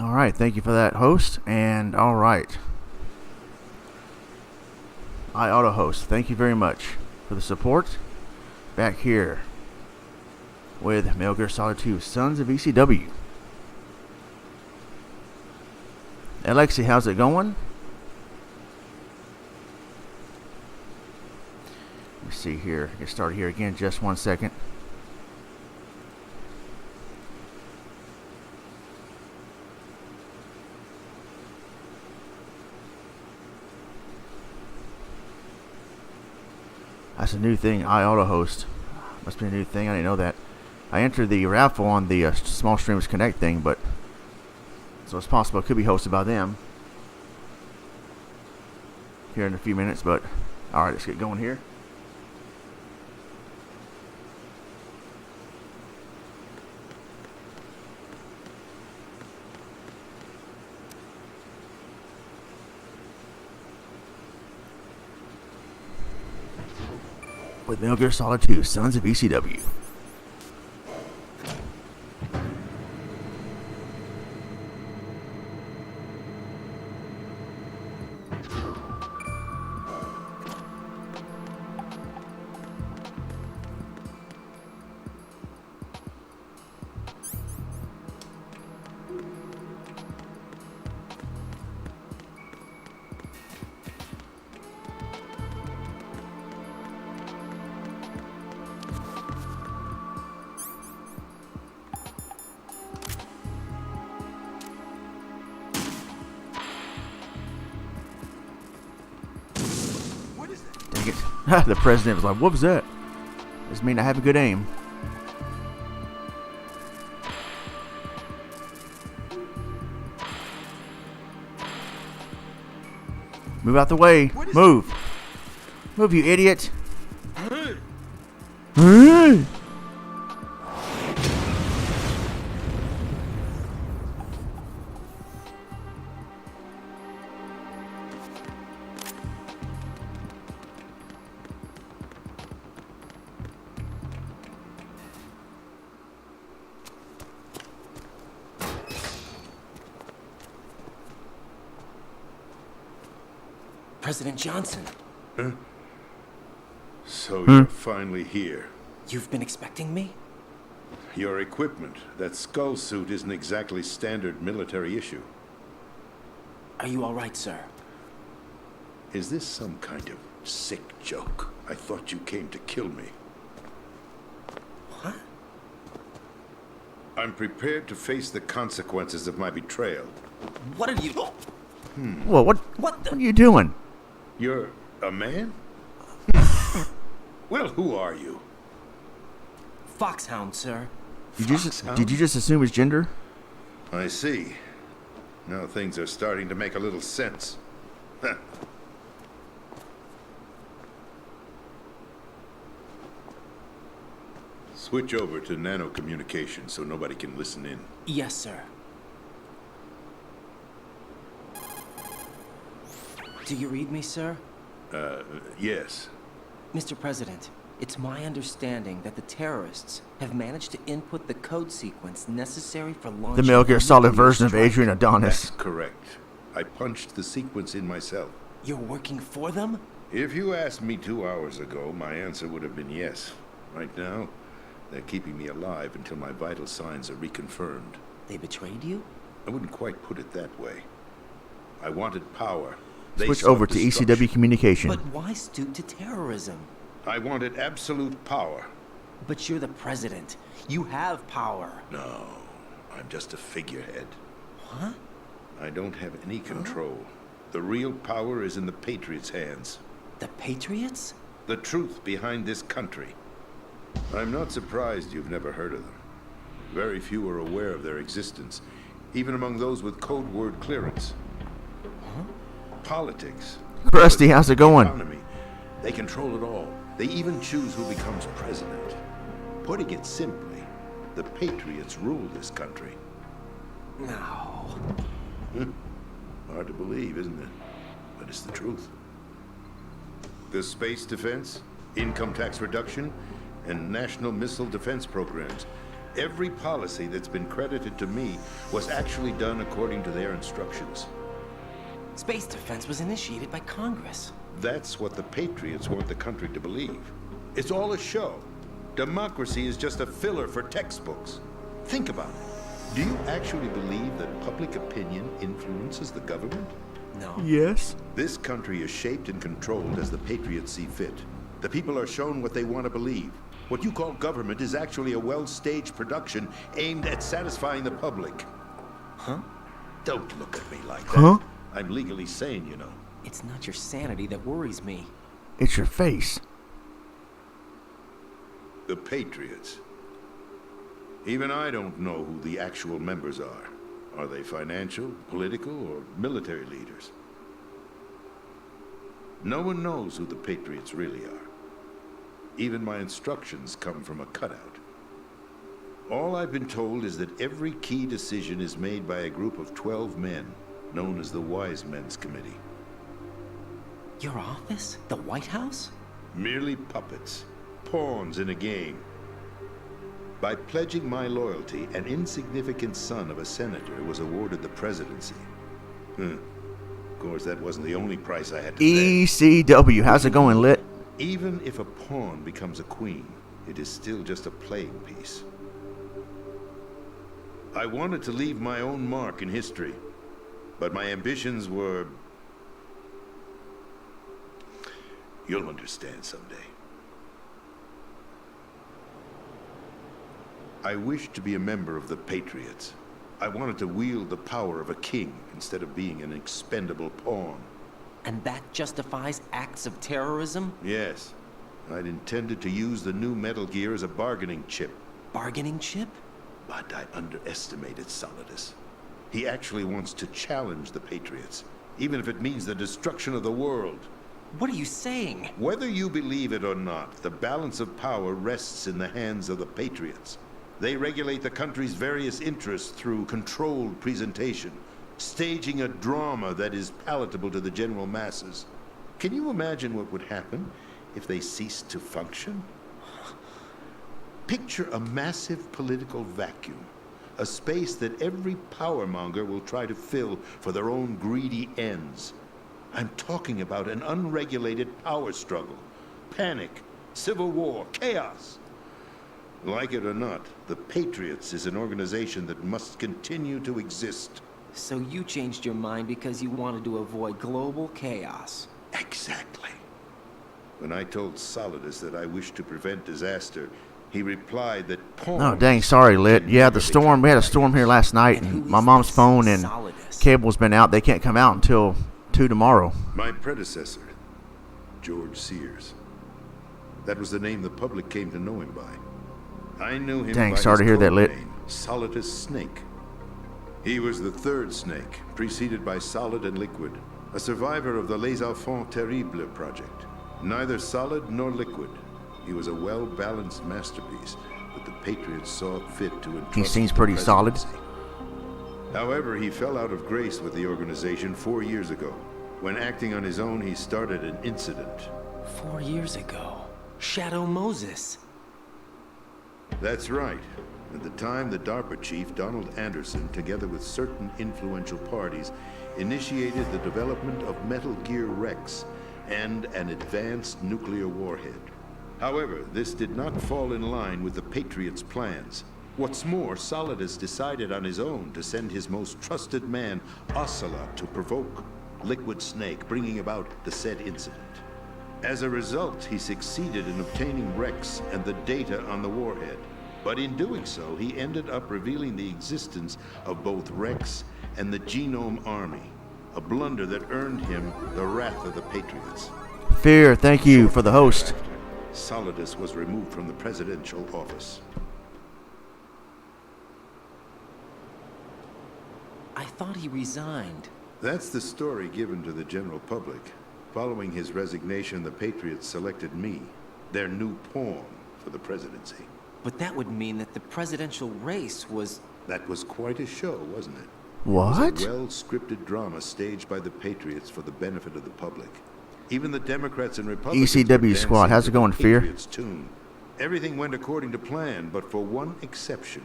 All right, thank you for that, host. And all right, iAutohost, thank you very much for the support. Back here with Metal Gear Solid 2, Sons of ECW. Alexi, how's it going? Let me see here. Get started here again. Just 1 second. That's a new thing, iAutohost. Must be a new thing. I didn't know that. I entered the raffle on the Small Streams Connect thing, but so it's possible it could be hosted by them here in a few minutes. But all right, let's get going here. With Metal Gear Solid 2, Sons of ECW. The president was like, what was that? This mean I have a good aim. Move out the way. Move. Move, you idiot. Hey. President Johnson. Huh? So you're finally here. You've been expecting me? Your equipment, that skull suit, isn't exactly standard military issue. Are you all right, sir? Is this some kind of sick joke? I thought you came to kill me. What? I'm prepared to face the consequences of my betrayal. What are you... Whoa, what are you doing? You're a man? Well, who are you? Foxhound, sir. Did you just assume his gender? I see. Now things are starting to make a little sense. Switch over to nano communication so nobody can listen in. Yes, sir. Do you read me, sir? Yes. Mr. President, it's my understanding that the terrorists have managed to input the code sequence necessary for launching... The Metal Gear Solid version of Adrian Adonis. That's correct. I punched the sequence in myself. You're working for them? If you asked me 2 hours ago, my answer would have been yes. Right now, they're keeping me alive until my vital signs are reconfirmed. They betrayed you? I wouldn't quite put it that way. I wanted power. Switch over to ECW communication. But why stoop to terrorism? I wanted absolute power. But you're the president. You have power. No, I'm just a figurehead. What? I don't have any control. The real power is in the Patriots' hands. The Patriots? The truth behind this country. I'm not surprised you've never heard of them. Very few are aware of their existence, even among those with code word clearance. Huh? Politics. Krusty, how's it going? Economy. They control it all. They even choose who becomes president. Putting it simply, the Patriots rule this country. No. Hard to believe, isn't it? But it's the truth. The space defense, income tax reduction, and national missile defense programs. Every policy that's been credited to me was actually done according to their instructions. Space defense was initiated by Congress. That's what the Patriots want the country to believe. It's all a show. Democracy is just a filler for textbooks. Think about it. Do you actually believe that public opinion influences the government? No. Yes. This country is shaped and controlled as the Patriots see fit. The people are shown what they want to believe. What you call government is actually a well-staged production aimed at satisfying the public. Huh? Don't look at me like that. Huh? I'm legally sane, you know. It's not your sanity that worries me. It's your face. The Patriots. Even I don't know who the actual members are. Are they financial, political, or military leaders? No one knows who the Patriots really are. Even my instructions come from a cutout. All I've been told is that every key decision is made by a group of 12 men, known as the Wise Men's Committee. Your office? The White House? Merely puppets, pawns in a game. By pledging my loyalty, an insignificant son of a senator was awarded the presidency. Of course, that wasn't the only price I had to pay. ECW, how's it going, Lit? Even if a pawn becomes a queen, it is still just a playing piece. I wanted to leave my own mark in history, but my ambitions were... You'll understand someday. I wished to be a member of the Patriots. I wanted to wield the power of a king instead of being an expendable pawn. And that justifies acts of terrorism? Yes. I'd intended to use the new Metal Gear as a bargaining chip. Bargaining chip? But I underestimated Solidus. He actually wants to challenge the Patriots, even if it means the destruction of the world. What are you saying? Whether you believe it or not, the balance of power rests in the hands of the Patriots. They regulate the country's various interests through controlled presentation, staging a drama that is palatable to the general masses. Can you imagine what would happen if they ceased to function? Picture a massive political vacuum, a space that every powermonger will try to fill for their own greedy ends. I'm talking about an unregulated power struggle, panic, civil war, chaos. Like it or not, the Patriots is an organization that must continue to exist. So you changed your mind because you wanted to avoid global chaos. Exactly. When I told Solidus that I wished to prevent disaster, he replied that Oh, dang, sorry, Lit. Yeah, the storm, we had a storm here last night, and my mom's phone and cable's been out. They can't come out until 2 tomorrow. My predecessor, George Sears. That was the name the public came to know him by. I knew him Dang, by sorry his to hear that, code Lit. name, Solidus Snake. He was the third Snake, preceded by Solid and Liquid, a survivor of the Les Enfants Terribles project. Neither solid nor liquid. He was a well-balanced masterpiece that the Patriots saw fit to entrust. He seems to the pretty solid. presidency. However, he fell out of grace with the organization 4 years ago. When acting on his own, he started an incident. 4 years ago. Shadow Moses. That's right. At the time, the DARPA chief, Donald Anderson, together with certain influential parties, initiated the development of Metal Gear Rex and an advanced nuclear warhead. However, this did not fall in line with the Patriots' plans. What's more, Solidus decided on his own to send his most trusted man, Ocelot, to provoke Liquid Snake, bringing about the said incident. As a result, he succeeded in obtaining Rex and the data on the warhead. But in doing so, he ended up revealing the existence of both Rex and the Genome Army, a blunder that earned him the wrath of the Patriots. Fear, thank you for the host. Solidus was removed from the presidential office. I thought he resigned. That's the story given to the general public. Following his resignation, the Patriots selected me, their new pawn, for the presidency. But that would mean that the presidential race was... That was quite a show, wasn't it? What? It was a well-scripted drama staged by the Patriots for the benefit of the public. Even the Democrats and Republicans ECW were squad, dancing how's it to the going, Fear? Patriots' tune. Everything went according to plan, but for one exception.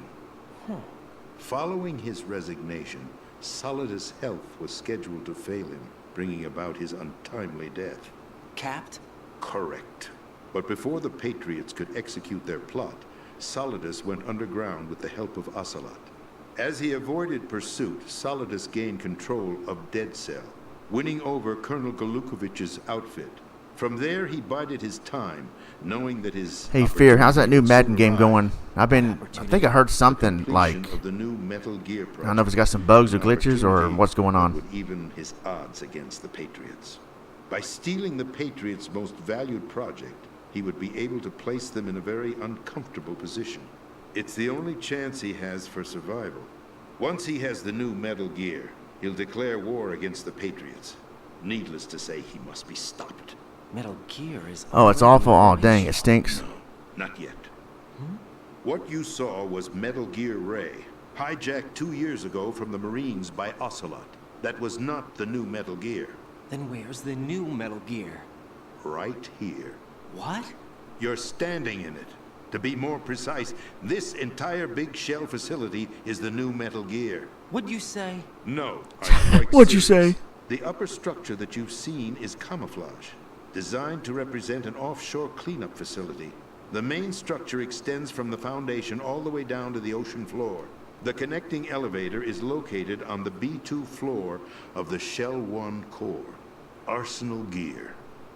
Following his resignation, Solidus' health was scheduled to fail him, bringing about his untimely death. Capped? Correct. But before the Patriots could execute their plot, Solidus went underground with the help of Ocelot. As he avoided pursuit, Solidus gained control of Dead Cell, winning over Colonel Galukovich's outfit. From there, he bided his time, knowing that his... Hey, Fear, how's that new Madden game going? I think I heard something like... of the new Metal Gear project. I don't know if it's got some bugs or glitches or what's going on. Would even his odds against the Patriots. By stealing the Patriots' most valued project, he would be able to place them in a very uncomfortable position. It's the only chance he has for survival. Once he has the new Metal Gear, he'll declare war against the Patriots. Needless to say, he must be stopped. Metal Gear is... Oh, it's awful. Oh, dang, it stinks. No, not yet. What you saw was Metal Gear Ray, hijacked 2 years ago from the Marines by Ocelot. That was not the new Metal Gear. Then where's the new Metal Gear? Right here. What? You're standing in it. To be more precise, this entire big shell facility is the new Metal Gear. What'd you say? No, I'm quite What'd you serious. say? The upper structure that you've seen is camouflage, designed to represent an offshore cleanup facility. The main structure extends from the foundation all the way down to the ocean floor. The connecting elevator is located on the B2 floor of the Shell 1 core. Arsenal Gear.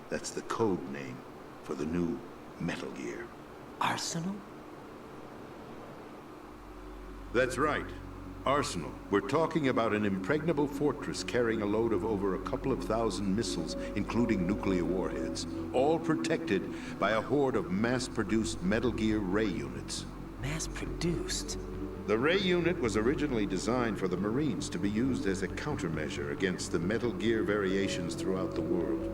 That's the code name for the new Metal Gear. Arsenal? That's right. Arsenal. We're talking about an impregnable fortress carrying a load of over a couple of thousand missiles, including nuclear warheads, all protected by a horde of mass-produced Metal Gear Ray units. Mass-produced? The Ray unit was originally designed for the Marines to be used as a countermeasure against the Metal Gear variations throughout the world.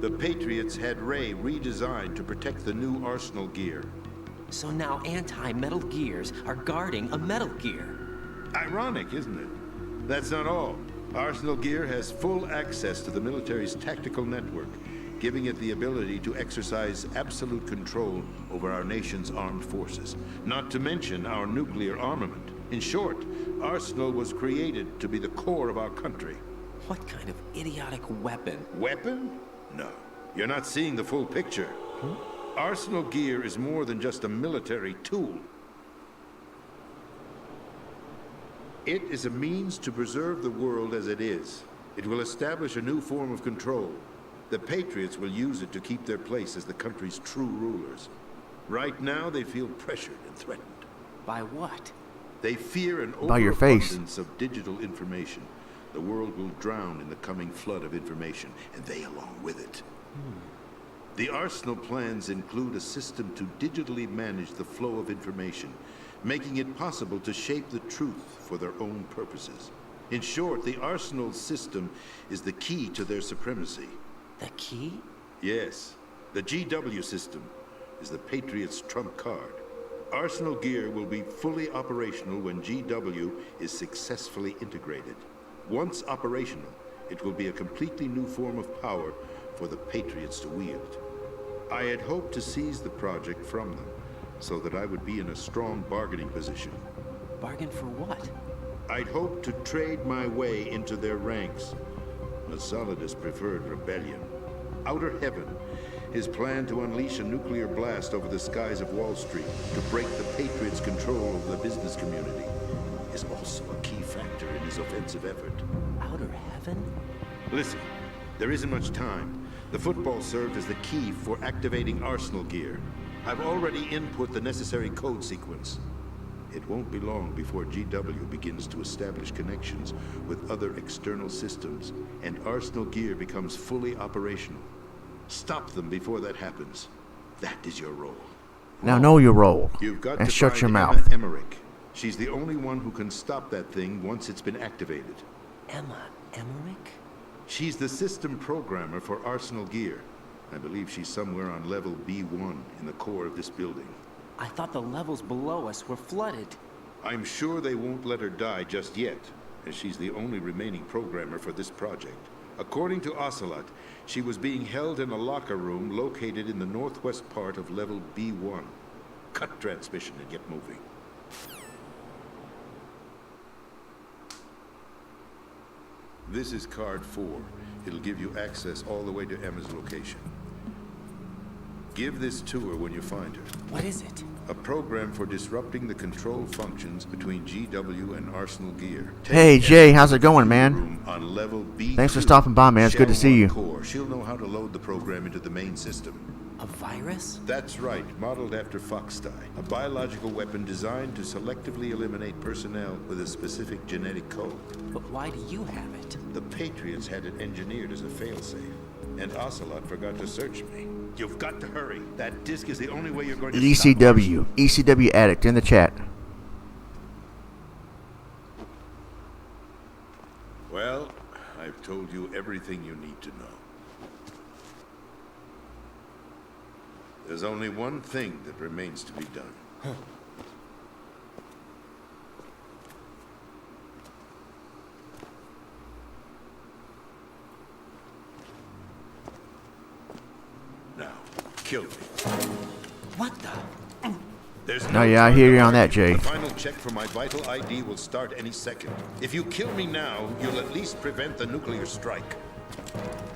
The Patriots had Ray redesigned to protect the new Arsenal Gear. So now anti-Metal Gears are guarding a Metal Gear. Ironic, isn't it? That's not all. Arsenal Gear has full access to the military's tactical network, giving it the ability to exercise absolute control over our nation's armed forces, not to mention our nuclear armament. In short, Arsenal was created to be the core of our country. What kind of idiotic weapon? Weapon? No. You're not seeing the full picture. Arsenal Gear is more than just a military tool. It is a means to preserve the world as it is. It will establish a new form of control. The Patriots will use it to keep their place as the country's true rulers. Right now, they feel pressured and threatened. By what? They fear an By your face. overabundance of digital information. The world will drown in the coming flood of information, and they along with it. The Arsenal plans include a system to digitally manage the flow of information, making it possible to shape the truth for their own purposes. In short, the Arsenal system is the key to their supremacy. The key? Yes. The GW system is the Patriots' trump card. Arsenal Gear will be fully operational when GW is successfully integrated. Once operational, it will be a completely new form of power for the Patriots to wield. I had hoped to seize the project from them, so that I would be in a strong bargaining position. Bargain for what? I'd hoped to trade my way into their ranks. But Solidus preferred rebellion. Outer Heaven, his plan to unleash a nuclear blast over the skies of Wall Street to break the Patriots' control over the business community, is also a key factor in his offensive effort. Outer Heaven? Listen, there isn't much time. The football served as the key for activating Arsenal Gear. I've already input the necessary code sequence. It won't be long before GW begins to establish connections with other external systems, and Arsenal Gear becomes fully operational. Stop them before that happens. That is your role. Now know your role. You've got And to shut find your Emma mouth. Emmerich. She's the only one who can stop that thing once it's been activated. Emma Emmerich? She's the system programmer for Arsenal Gear. I believe she's somewhere on level B1 in the core of this building. I thought the levels below us were flooded. I'm sure they won't let her die just yet, as she's the only remaining programmer for this project. According to Ocelot, she was being held in a locker room located in the northwest part of level B1. Cut transmission and get moving. This is card 4. It'll give you access all the way to Emma's location. Give this to her when you find her. What is it? A program for disrupting the control functions between GW and Arsenal Gear. Hey, Jay, how's it going, man? Room on level B2. Thanks for stopping by, man. It's good to see you. Core. She'll know how to load the program into the main system. A virus? That's right, modeled after Foxdie, a biological weapon designed to selectively eliminate personnel with a specific genetic code. But why do you have it? The Patriots had it engineered as a failsafe, and Ocelot forgot to search me. You've got to hurry. That disc is the only way you're going to ECW. ECW Addict in the chat. Well, I've told you everything you need to know. There's only one thing that remains to be done. Huh. Now, kill me. What the? There's Oh, yeah, I hear you on that, Jay. The final check for my vital ID will start any second. If you kill me now, you'll at least prevent the nuclear strike.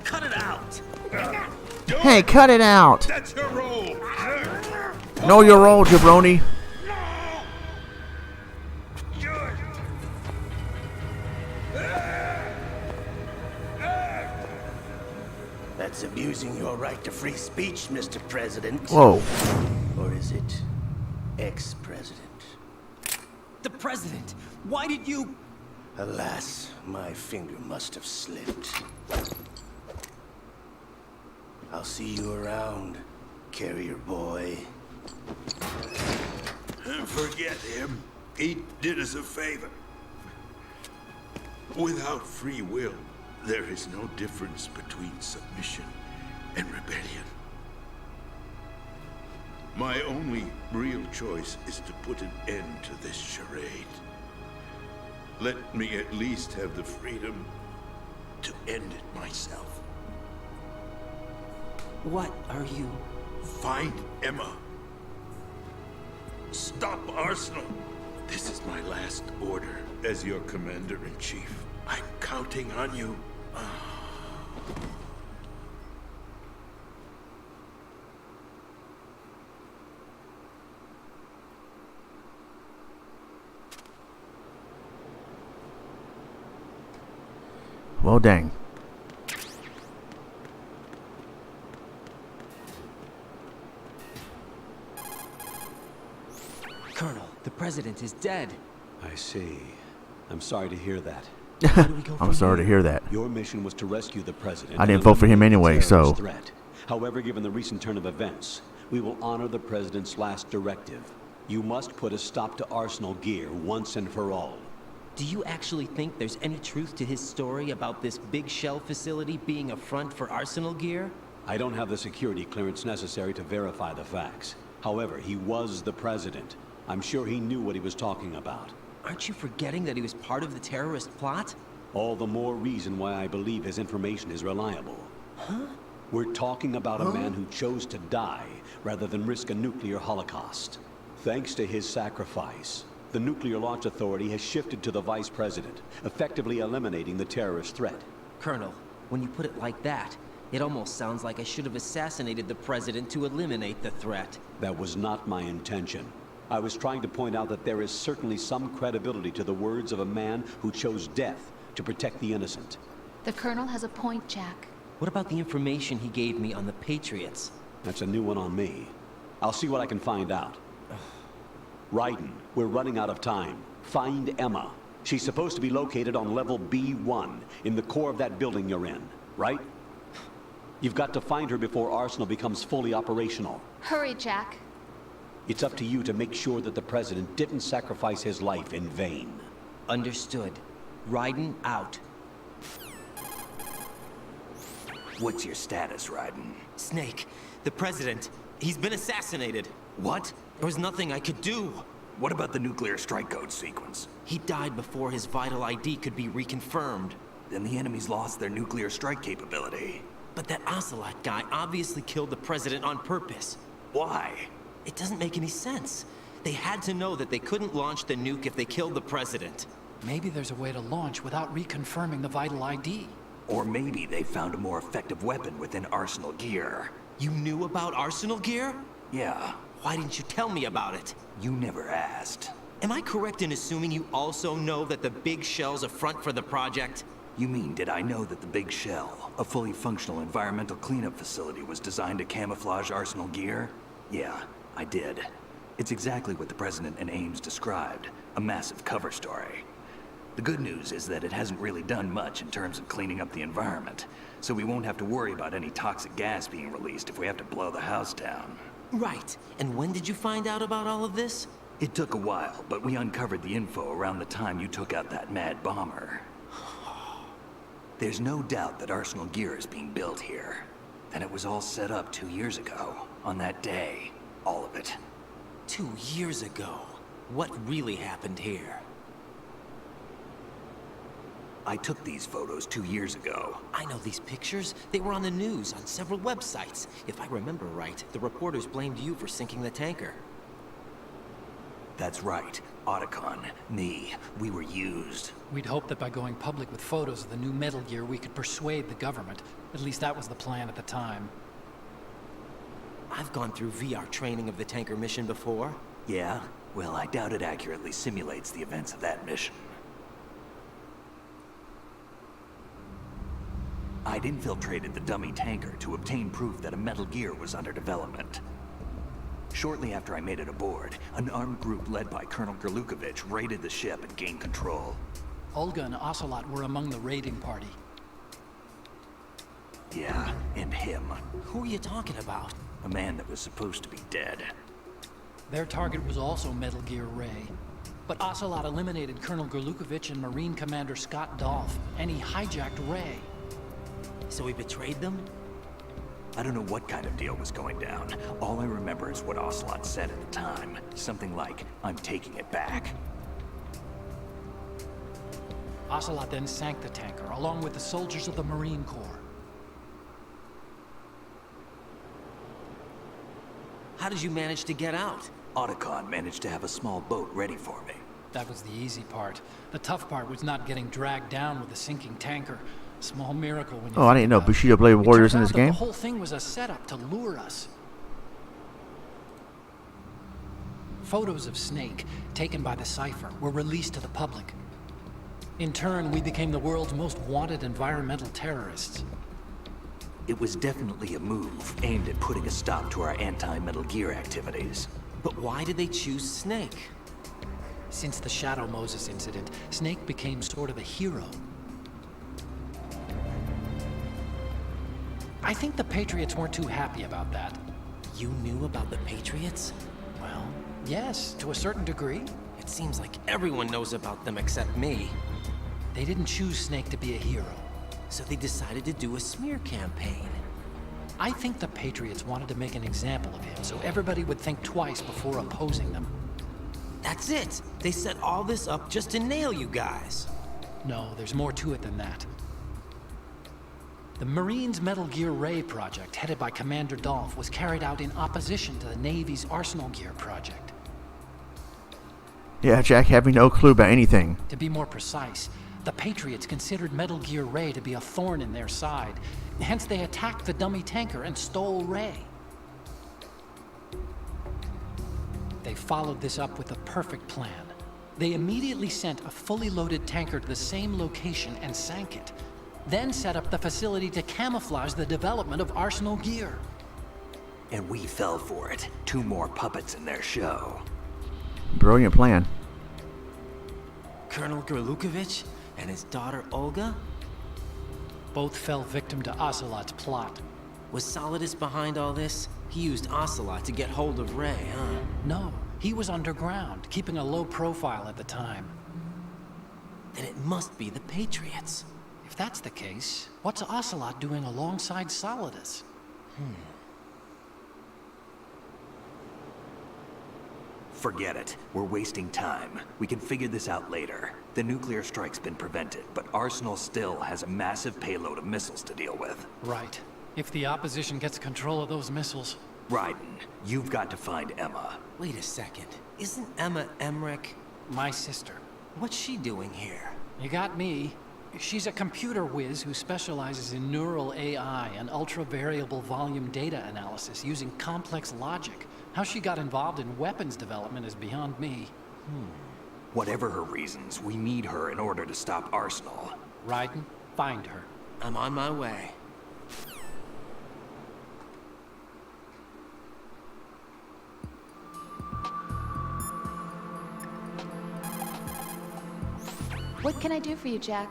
Cut it out! Hey, cut it out! That's your role! Know your role, jabroni. That's abusing your right to free speech, Mr. President. Whoa. Or is it ex-president? The president! Why did you... Alas, my finger must have slipped. I'll see you around, carrier boy. Forget him. He did us a favor. Without free will, there is no difference between submission and rebellion. My only real choice is to put an end to this charade. Let me at least have the freedom to end it myself. What are you... Find Emma. Stop Arsenal. This is my last order as your commander-in-chief. I'm counting on you. Well, dang. Colonel, the president is dead. I see. I'm sorry to hear that. I'm sorry to hear that. Your mission was to rescue the president. I didn't vote for him anyway, so... Threat. However, given the recent turn of events, we will honor the president's last directive. You must put a stop to Arsenal Gear once and for all. Do you actually think there's any truth to his story about this big shell facility being a front for Arsenal Gear? I don't have the security clearance necessary to verify the facts. However, he was the president. I'm sure he knew what he was talking about. Aren't you forgetting that he was part of the terrorist plot? All the more reason why I believe his information is reliable. Huh? We're talking about a man who chose to die rather than risk a nuclear holocaust. Thanks to his sacrifice, the Nuclear Launch Authority has shifted to the vice president, effectively eliminating the terrorist threat. Colonel, when you put it like that, it almost sounds like I should have assassinated the president to eliminate the threat. That was not my intention. I was trying to point out that there is certainly some credibility to the words of a man who chose death to protect the innocent. The Colonel has a point, Jack. What about the information he gave me on the Patriots? That's a new one on me. I'll see what I can find out. Raiden, we're running out of time. Find Emma. She's supposed to be located on level B1, in the core of that building you're in, right? You've got to find her before Arsenal becomes fully operational. Hurry, Jack. It's up to you to make sure that the president didn't sacrifice his life in vain. Understood. Raiden out. What's your status, Raiden? Snake, the president, he's been assassinated. What? There was nothing I could do. What about the nuclear strike code sequence? He died before his vital ID could be reconfirmed. Then the enemy's lost their nuclear strike capability. But that Ocelot guy obviously killed the president on purpose. Why? It doesn't make any sense. They had to know that they couldn't launch the nuke if they killed the president. Maybe there's a way to launch without reconfirming the vital ID. Or maybe they found a more effective weapon within Arsenal gear. You knew about Arsenal gear? Yeah, Why didn't you tell me about it? you never asked. Am I correct in assuming you also know that the big shell's a front for the project? You mean, did I know that the Big Shell, a fully functional environmental cleanup facility, was designed to camouflage Arsenal gear? Yeah, I did. It's exactly what the President and Ames described, a massive cover story. The good news is that it hasn't really done much in terms of cleaning up the environment, so we won't have to worry about any toxic gas being released if we have to blow the house down. Right. And when did you find out about all of this? It took a while, but we uncovered the info around the time you took out that mad bomber. There's no doubt that Arsenal gear is being built here. And it was all set up 2 years ago, on that day. All of it. 2 years ago. What really happened here? I took these photos 2 years ago. I know these pictures. They were on the news, on several websites. If I remember right, the reporters blamed you for sinking the tanker. That's right. Otacon, me, we were used. We'd hoped that by going public with photos of the new Metal Gear, we could persuade the government. At least that was the plan at the time. I've gone through VR training of the tanker mission before. Yeah? Well, I doubt it accurately simulates the events of that mission. I'd infiltrated the dummy tanker to obtain proof that a Metal Gear was under development. Shortly after I made it aboard, an armed group led by Colonel Gerlukovich raided the ship and gained control. Olga and Ocelot were among the raiding party. Yeah, and him. Who are you talking about? A man that was supposed to be dead. Their target was also Metal Gear Ray. But Ocelot eliminated Colonel Gerlukovich and Marine Commander Scott Dolph, and he hijacked Ray. So he betrayed them? I don't know what kind of deal was going down. All I remember is what Ocelot said at the time. Something like, "I'm taking it back." Ocelot then sank the tanker, along with the soldiers of the Marine Corps. How did you manage to get out? Otacon managed to have a small boat ready for me. That was the easy part. The tough part was not getting dragged down with the sinking tanker. Small miracle when you Oh, I didn't know Bushido Blade Warriors in this game. The whole thing was a setup to lure us. Photos of Snake, taken by the Cypher, were released to the public. In turn, we became the world's most wanted environmental terrorists. It was definitely a move aimed at putting a stop to our anti-Metal Gear activities. But why did they choose Snake? Since the Shadow Moses incident, Snake became sort of a hero. I think the Patriots weren't too happy about that. You knew about the Patriots? Well, yes, to a certain degree. It seems like everyone knows about them except me. They didn't choose Snake to be a hero. So they decided to do a smear campaign. I think the Patriots wanted to make an example of him so everybody would think twice before opposing them. That's it! They set all this up just to nail you guys. No, there's more to it than that. The Marines' Metal Gear Ray project, headed by Commander Dolph, was carried out in opposition to the Navy's Arsenal Gear project. Yeah, Jack, having no clue about anything. To be more precise, the Patriots considered Metal Gear Ray to be a thorn in their side. Hence, they attacked the dummy tanker and stole Ray. They followed this up with a perfect plan. They immediately sent a fully loaded tanker to the same location and sank it. Then set up the facility to camouflage the development of Arsenal Gear. And we fell for it. 2 more puppets in their show. Brilliant plan. Colonel Gerlukovich and his daughter Olga? Both fell victim to Ocelot's plot. Was Solidus behind all this? He used Ocelot to get hold of Ray, huh? No, he was underground, keeping a low profile at the time. Then it must be the Patriots. If that's the case, what's Ocelot doing alongside Solidus? Forget it. We're wasting time. We can figure this out later. The nuclear strike's been prevented, but Arsenal still has a massive payload of missiles to deal with. Right. If the opposition gets control of those missiles... Raiden, you've got to find Emma. Wait a second. Isn't Emma Emmerich? My sister. What's she doing here? You got me. She's a computer whiz who specializes in neural AI and ultra-variable volume data analysis using complex logic. How she got involved in weapons development is beyond me. Whatever her reasons, we need her in order to stop Arsenal. Raiden, find her. I'm on my way. What can I do for you, Jack?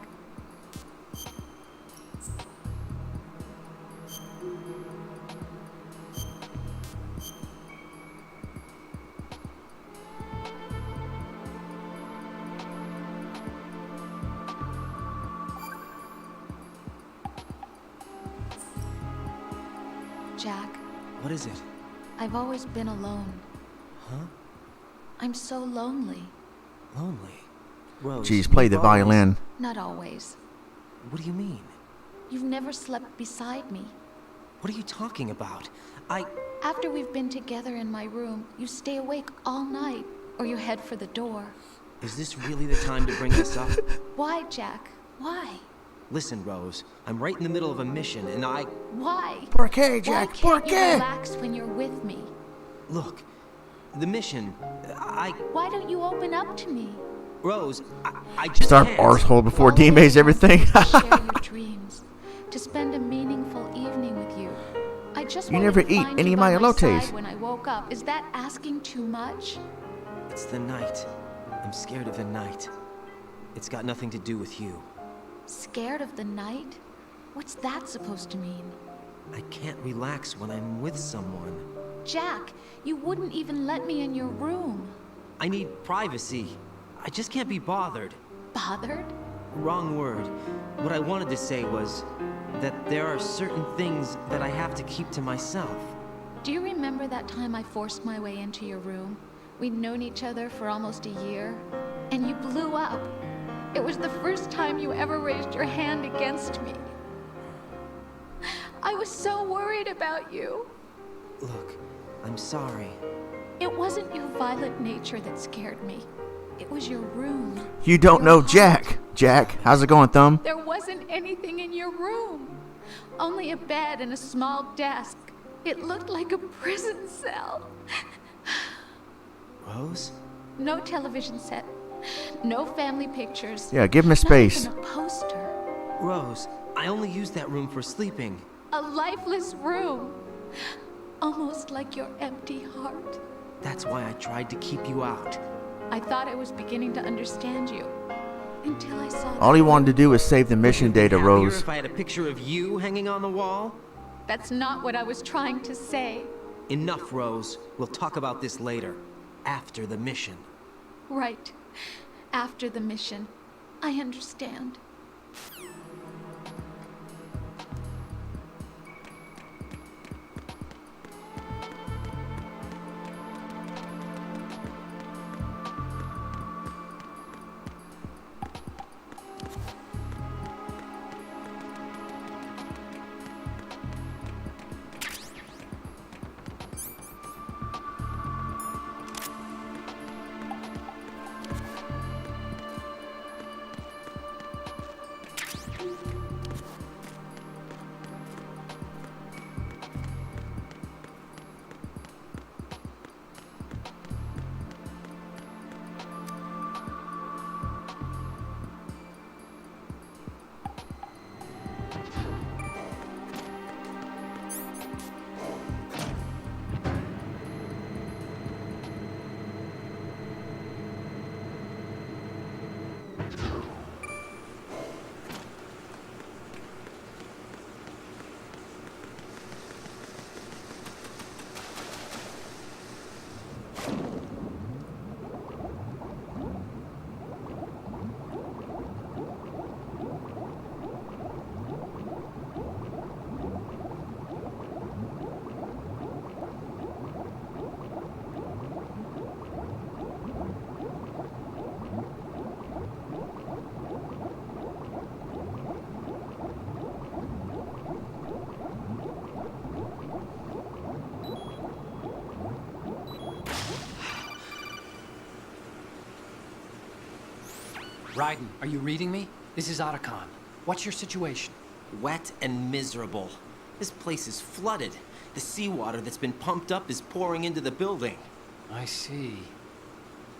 Jack, What is it? I've always been alone. Huh? I'm so lonely. Lonely? Rose, Jeez, play the you've always- violin. Not always. What do you mean? You've never slept beside me. What are you talking about? After we've been together in my room, you stay awake all night, or you head for the door. Is this really the time to bring this up? Why, Jack? Why? Listen, Rose, I'm right in the middle of a mission, and Why? ¿Por qué, Jack? Why ¿Por can't you qué? relax when you're with me? Look, the mission, Why don't you open up to me? Rose, I just Start can't. arsehole before D All I Mays want everything. is to share your dreams, to spend a meaningful evening with you. I just You wanted never to eat find any you of by my my elotes. side when I woke up. Is that asking too much? It's the night. I'm scared of the night. It's got nothing to do with you. Scared of the night? What's that supposed to mean? I can't relax when I'm with someone. Jack, you wouldn't even let me in your room. I need privacy. I just can't be bothered. Bothered? Wrong word. What I wanted to say was that there are certain things that I have to keep to myself. Do you remember that time I forced my way into your room? We'd known each other for almost a year, and you blew up. It was the first time you ever raised your hand against me. I was so worried about you. Look, I'm sorry. It wasn't your violent nature that scared me. It was your room. You don't Your know heart. Jack. Jack, how's it going, Thumb? There wasn't anything in your room. Only a bed and a small desk. It looked like a prison cell. Rose? No television set. No family pictures. Yeah, give him a Not space. even a poster. Rose, I only use that room for sleeping. A lifeless room. Almost like your empty heart. That's why I tried to keep you out. I thought I was beginning to understand you. Until I saw All he wanted to do was save the mission data, Happier Rose. if I had a picture of you hanging on the wall? That's not what I was trying to say. Enough, Rose. We'll talk about this later. After the mission. Right. After the mission. I understand. Raiden, are you reading me? This is Otacon. What's your situation? Wet and miserable. This place is flooded. The seawater that's been pumped up is pouring into the building. I see.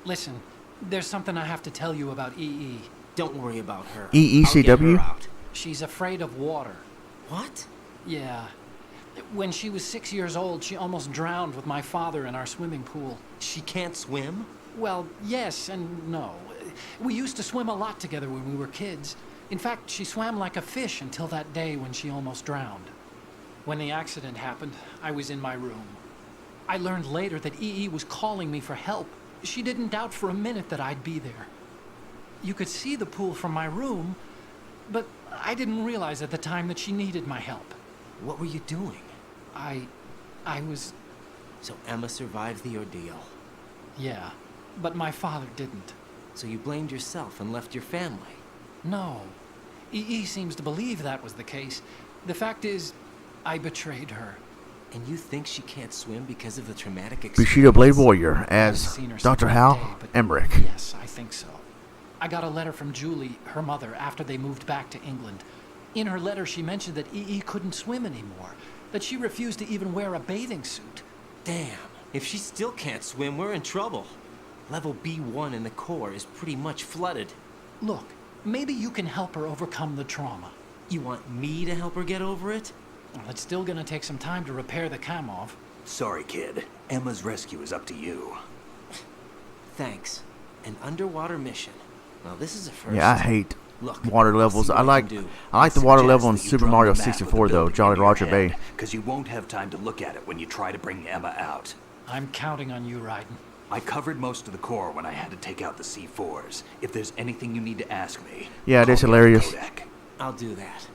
Listen, there's something I have to tell you about EE. Don't worry about her. ECW? I'll get her out. She's afraid of water. What? Yeah. When she was 6 years old, she almost drowned with my father in our swimming pool. She can't swim? Well, yes and no. We used to swim a lot together when we were kids. In fact, she swam like a fish until that day when she almost drowned. When the accident happened, I was in my room. I learned later that EE was calling me for help. She didn't doubt for a minute that I'd be there. You could see the pool from my room, but I didn't realize at the time that she needed my help. What were you doing? I was... So Emma survived the ordeal. Yeah, but my father didn't. So you blamed yourself and left your family? No. EE seems to believe that was the case. The fact is, I betrayed her. And you think she can't swim because of the traumatic experience? Bushido Blade Warrior as Seen her Dr. since Hal that day, but Emmerich. Yes, I think so. I got a letter from Julie, her mother, after they moved back to England. In her letter, she mentioned that EE couldn't swim anymore, that she refused to even wear a bathing suit. Damn. If she still can't swim, we're in trouble. Level B1 in the core is pretty much flooded. Look, maybe you can help her overcome the trauma. You want me to help her get over it? Well, it's still gonna take some time to repair the Kamov. Sorry, kid. Emma's rescue is up to you. Thanks. An underwater mission. Well, this is a first. Yeah, I hate Look, water levels. see what I I like can do. the water level in Super Mario 64 though, Jolly Roger Bay. Because you won't have time to look at it when you try to bring Emma out. I'm counting on you, Raiden. I covered most of the core when I had to take out the C4s. If there's anything you need to ask me, Yeah, it is call me on the hilarious. Kodak. I'll do that.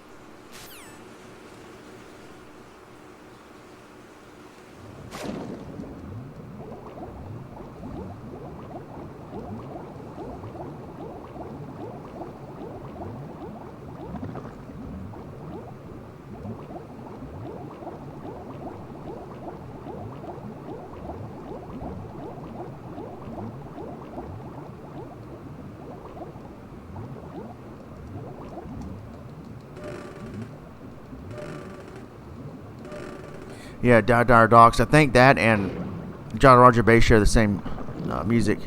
Yeah, Dire Dogs. I think that and Jolly Roger Bay share the same music.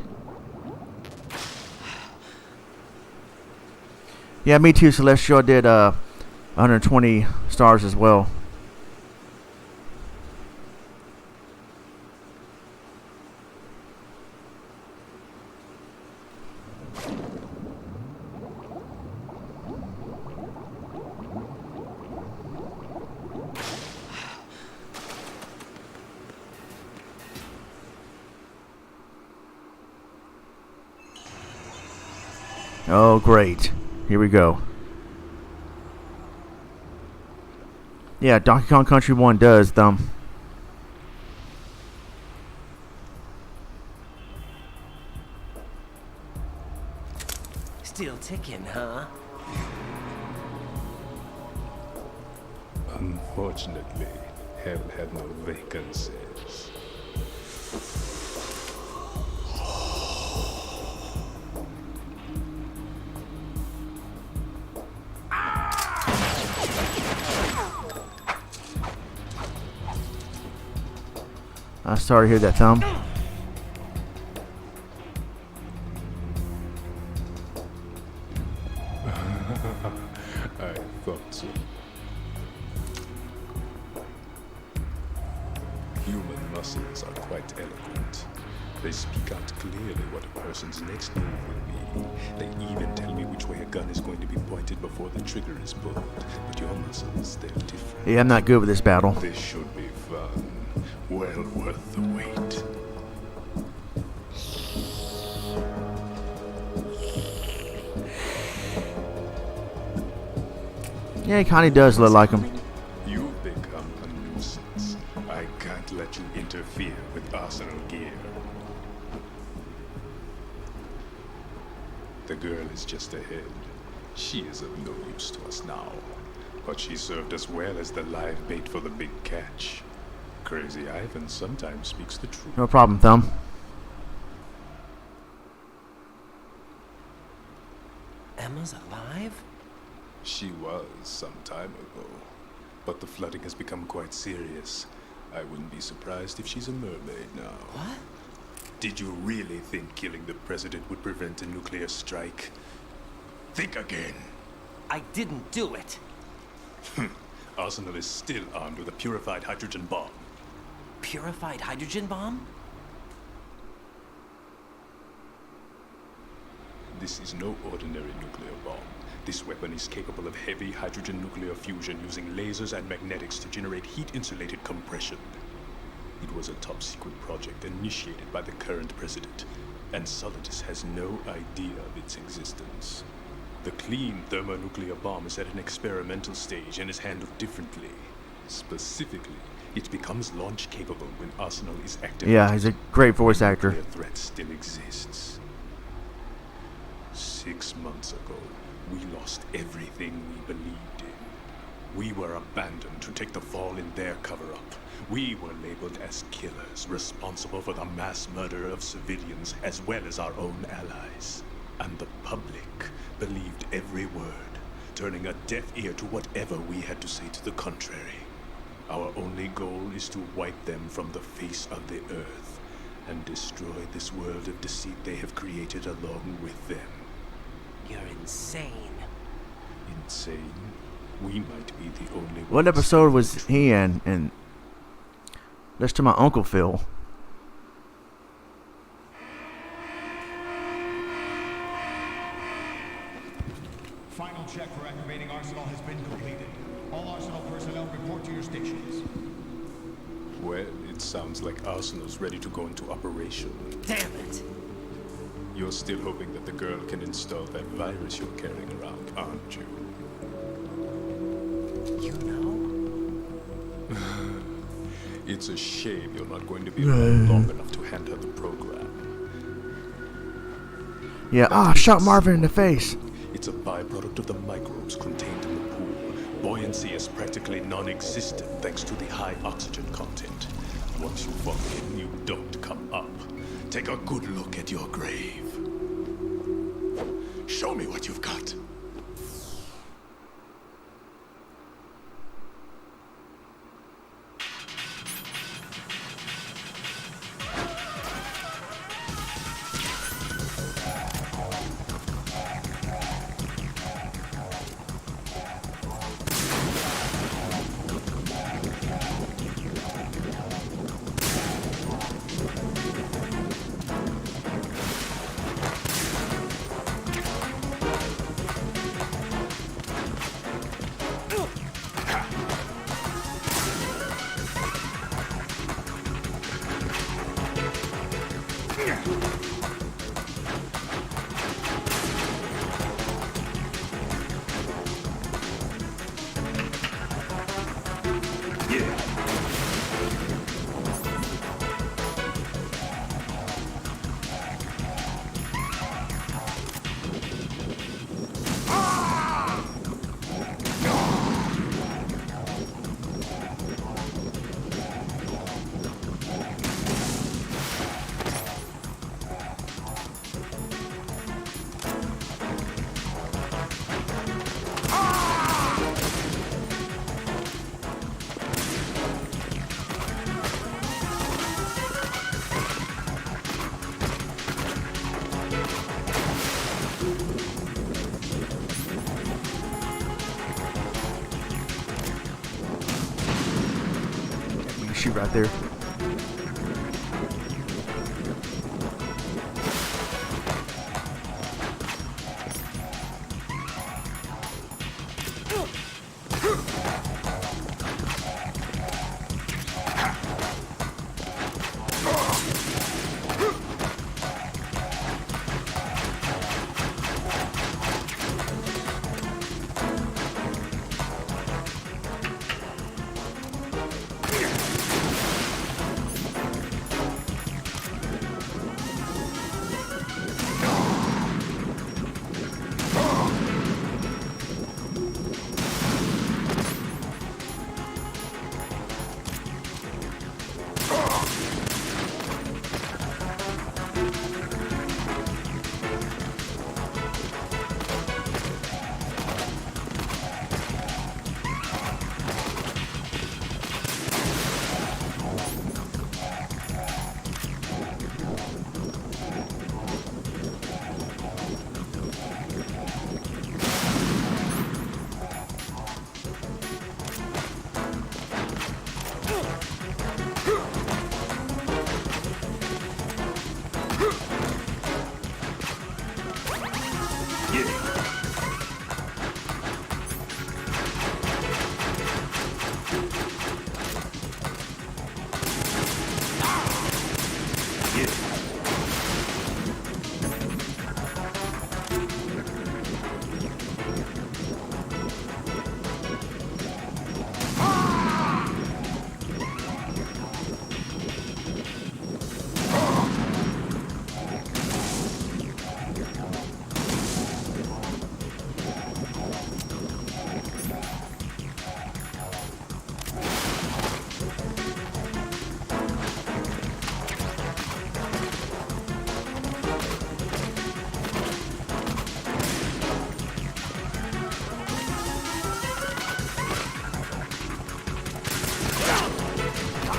Yeah, me too. Celestial did 120 stars as well. Oh, great. Here we go. Yeah, Donkey Kong Country 1 does, Thumb. Still ticking, huh? Unfortunately, hell had no vacancies. I'm sorry to hear that, Thumb. I thought so. Human muscles are quite eloquent. They speak out clearly what a person's next move will be. They even tell me which way a gun is going to be pointed before the trigger is pulled. But your muscles, they're different. Yeah, I'm not good with this battle. This should be fun. Well worth the wait. Yeah, he kind of does look like him. You've become a nuisance. I can't let you interfere with arsenal gear. The girl is just ahead. She is of no use to us now. But she served us well as the live bait for the big catch. Crazy Ivan sometimes speaks the truth. No problem, Thumb. Emma's alive? She was some time ago. But the flooding has become quite serious. I wouldn't be surprised if she's a mermaid now. What? Did you really think killing the president would prevent a nuclear strike? Think again. I didn't do it. Arsenal is still armed with a purified hydrogen bomb. Purified hydrogen bomb? This is no ordinary nuclear bomb. This weapon is capable of heavy hydrogen nuclear fusion using lasers and magnetics to generate heat-insulated compression. It was a top-secret project initiated by the current president, and Solidus has no idea of its existence. The clean thermonuclear bomb is at an experimental stage and is handled differently. Specifically, it becomes launch-capable when Arsenal is activated. Yeah, he's a great voice actor. The threat still exists. 6 months ago, we lost everything we believed in. We were abandoned to take the fall in their cover-up. We were labeled as killers, responsible for the mass murder of civilians as well as our own allies. And the public believed every word, turning a deaf ear to whatever we had to say to the contrary. Our only goal is to wipe them from the face of the earth and destroy this world of deceit they have created along with them. You're insane. Insane? We might be the only ones. What episode was he in? And that's to my Uncle Phil. Final check for activating Arsenal has been completed. All Arsenal personnel report to your stations. Well, it sounds like Arsenal's ready to go into operation. Damn it! You're still hoping that the girl can install that virus you're carrying around, aren't you? You know? It's a shame you're not going to be around long enough to hand her the program. Yeah, I shot Marvin in the face. It's a byproduct of the microbes contained in the pool. Buoyancy is practically non-existent thanks to the high oxygen content. Once you fall in, you don't come up. Take a good look at your grave. Show me what you've got. Shoot right there.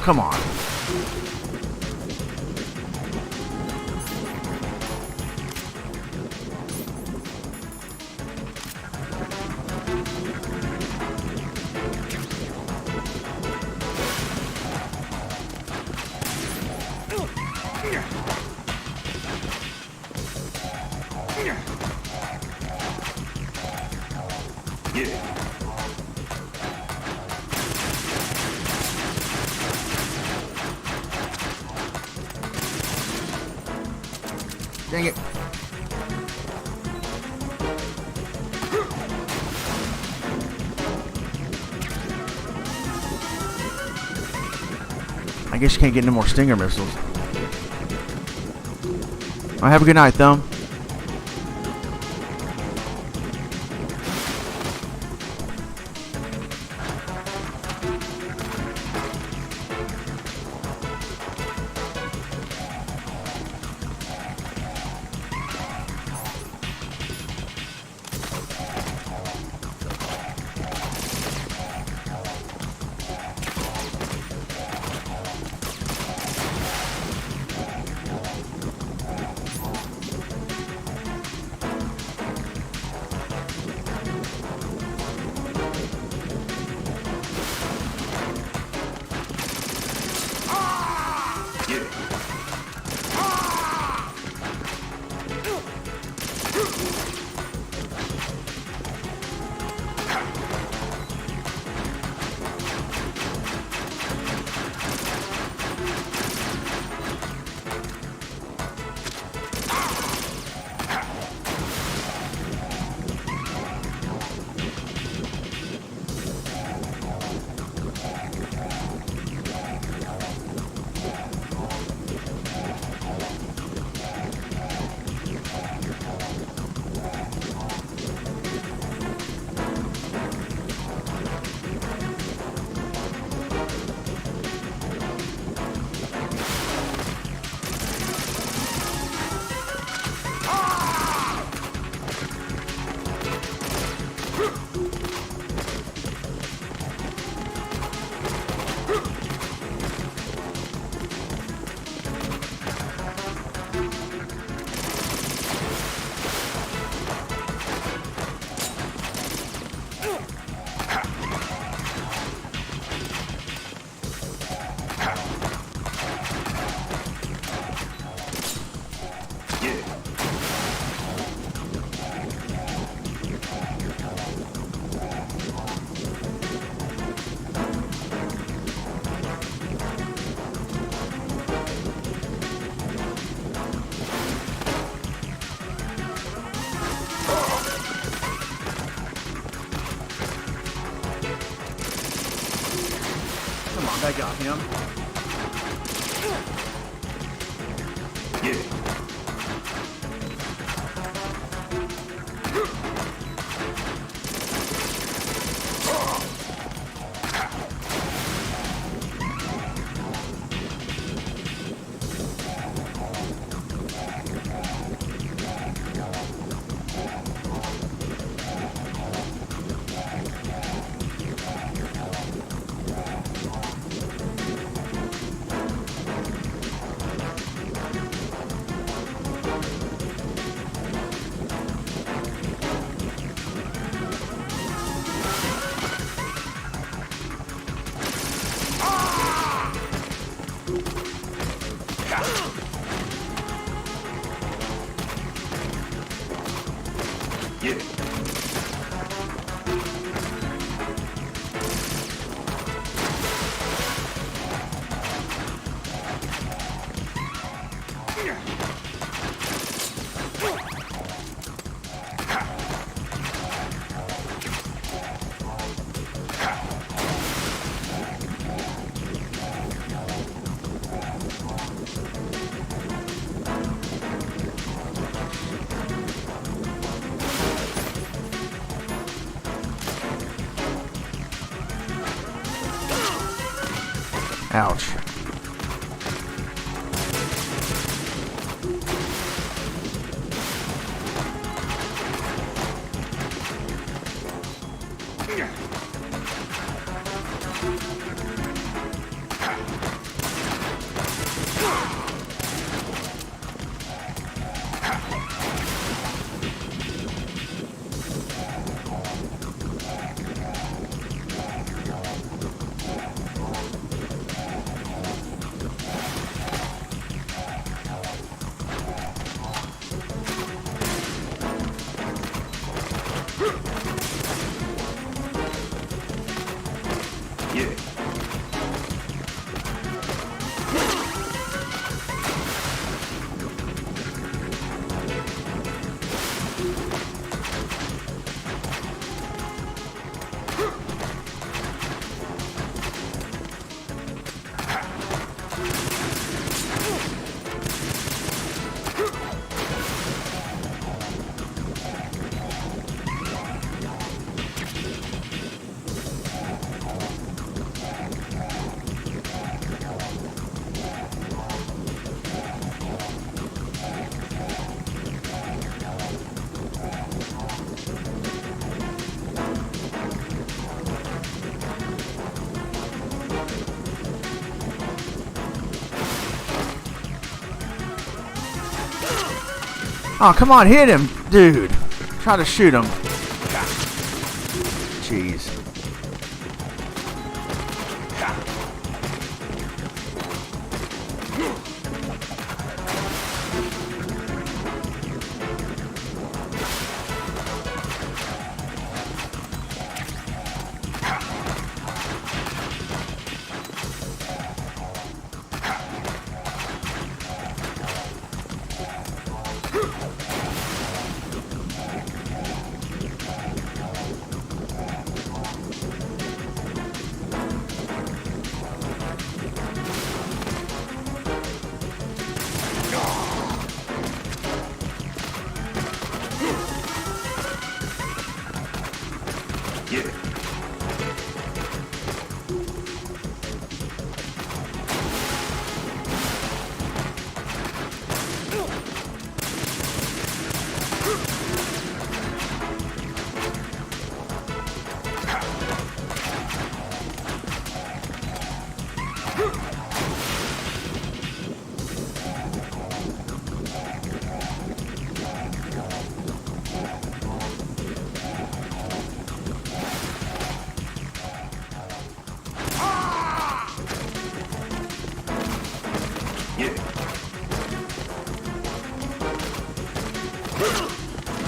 come on. Dang it. I guess you can't get no more Stinger missiles. Well, have a good night, Thumb. I got him. Ouch. Oh, come on, hit him, dude. Try to shoot him. Jeez.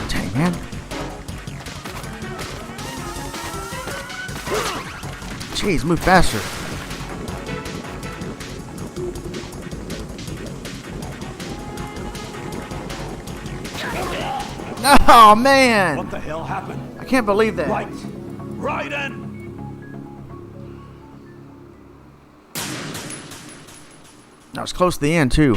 Dang, man. Jeez, move faster. Oh, man. What the hell happened? I can't believe that. Right. Raiden! That was close to the end, too.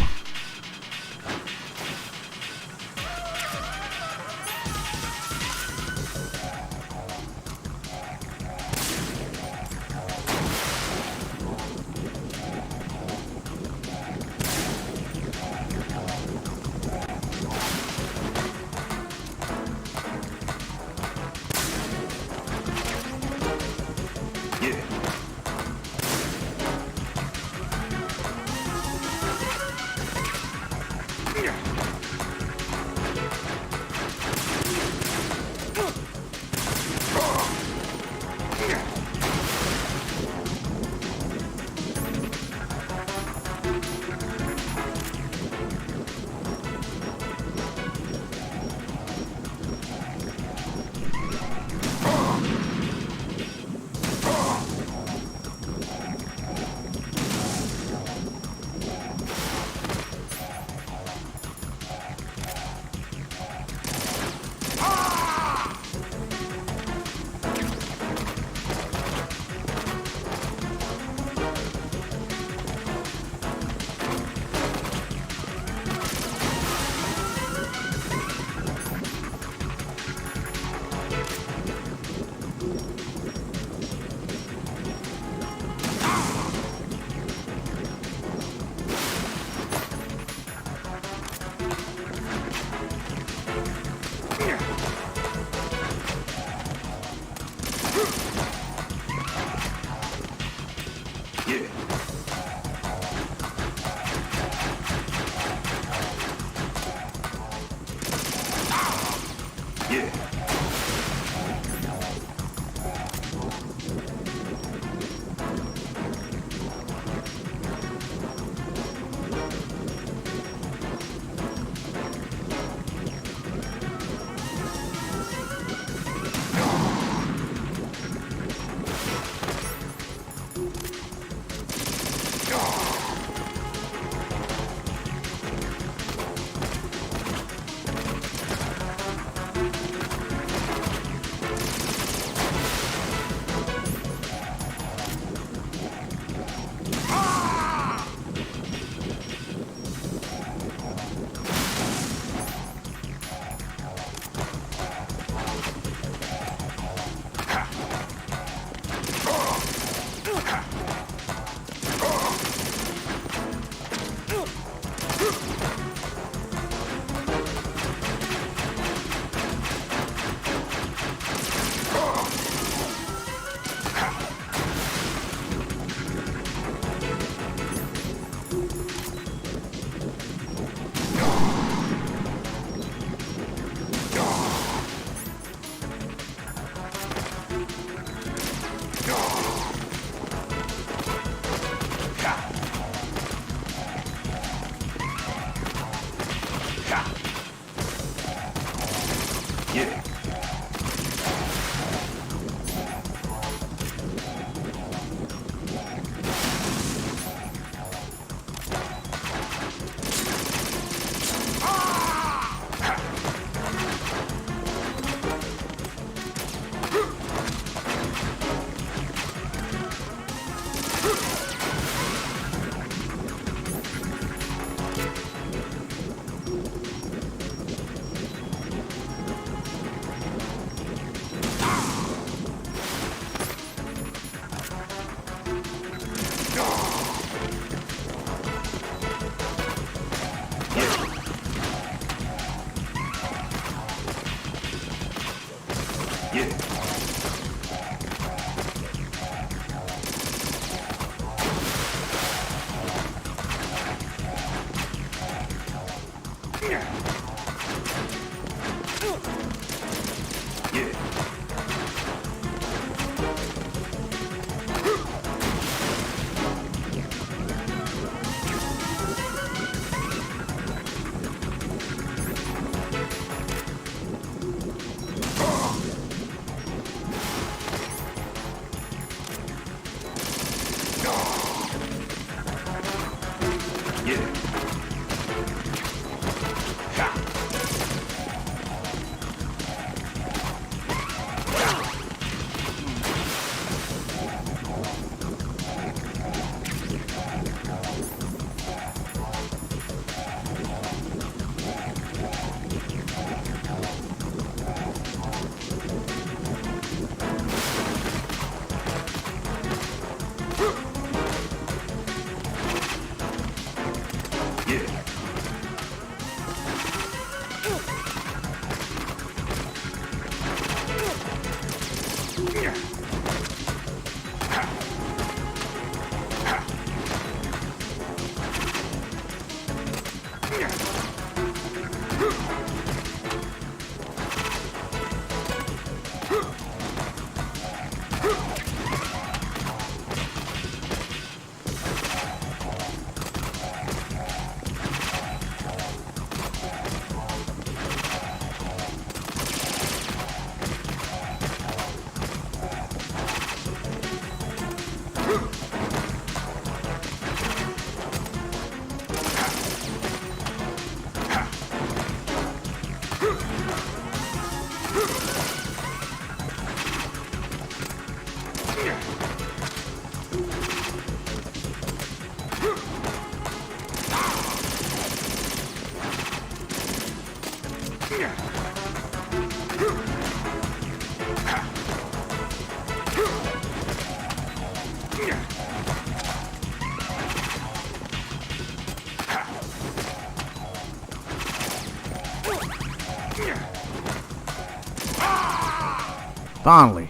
Finally.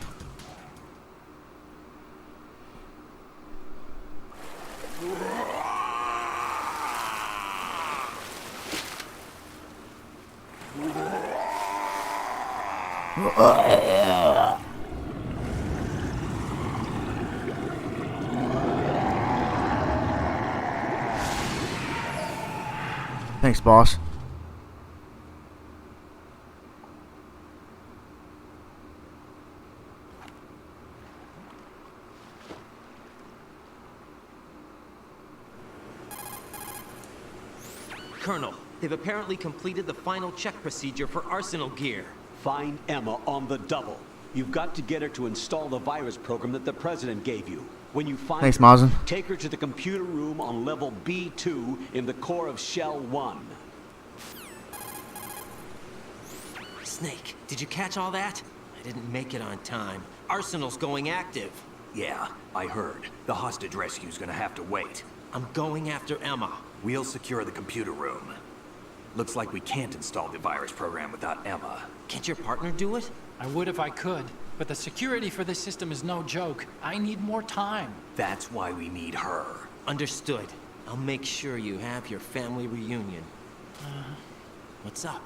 Thanks, boss. Colonel, they've apparently completed the final check procedure for arsenal gear. Find Emma on the double. You've got to get her to install the virus program that the President gave you. When you find Thanks, her, Mazen. take her to the computer room on level B2 in the core of Shell 1. Snake, did you catch all that? I didn't make it on time. Arsenal's going active. Yeah, I heard. The hostage rescue's gonna have to wait. I'm going after Emma. We'll secure the computer room. Looks like we can't install the virus program without Emma. Can't your partner do it? I would if I could, but the security for this system is no joke. I need more time. That's why we need her. Understood. I'll make sure you have your family reunion. What's up?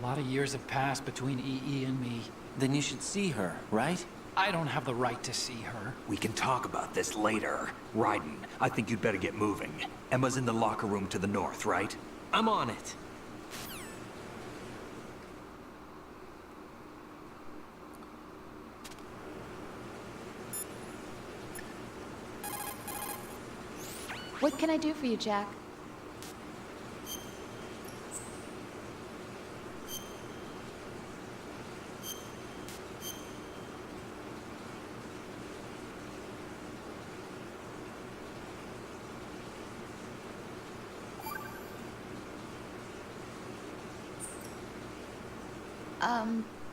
A lot of years have passed between EE and me. Then you should see her, right? I don't have the right to see her. We can talk about this later. Raiden, I think you'd better get moving. Emma's in the locker room to the north, right? I'm on it. What can I do for you, Jack?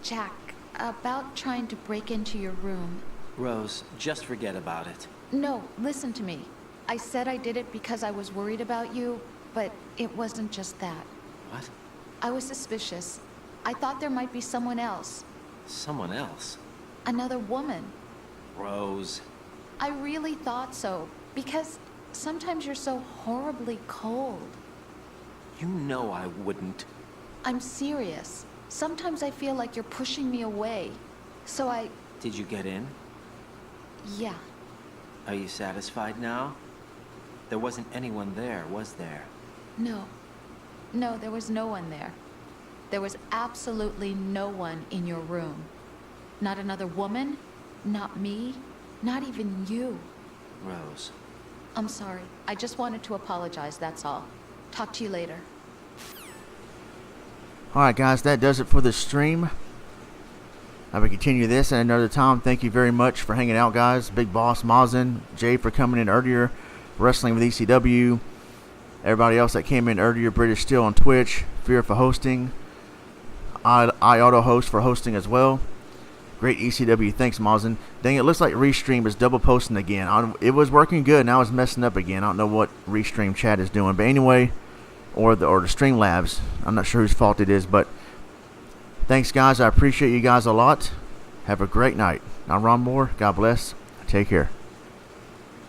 Jack, about trying to break into your room. Rose, just forget about it. No, listen to me. I said I did it because I was worried about you, but it wasn't just that. What? I was suspicious. I thought there might be someone else. Someone else? Another woman. Rose. I really thought so, because sometimes you're so horribly cold. You know I wouldn't. I'm serious. Sometimes I feel like you're pushing me away. So I... Did you get in? Yeah. Are you satisfied now? There wasn't anyone there, was there? No. No, there was no one there. There was absolutely no one in your room. Not another woman, not me, not even you. Rose. I'm sorry. I just wanted to apologize, that's all. Talk to you later. Alright guys, that does it for the stream. I will continue this at another time. Thank you very much for hanging out, guys. Big Boss, Mazin, Jay for coming in earlier. Wrestling with ECW. Everybody else that came in earlier. British Steel on Twitch. Fear for hosting. I auto host for hosting as well. Great ECW. Thanks, Mazin. Dang, it looks like Restream is double posting again. It was working good. Now it's messing up again. I don't know what Restream chat is doing. But anyway, or the Streamlabs. I'm not sure whose fault it is, but thanks, guys. I appreciate you guys a lot. Have a great night. I'm Ron Moore. God bless. Take care.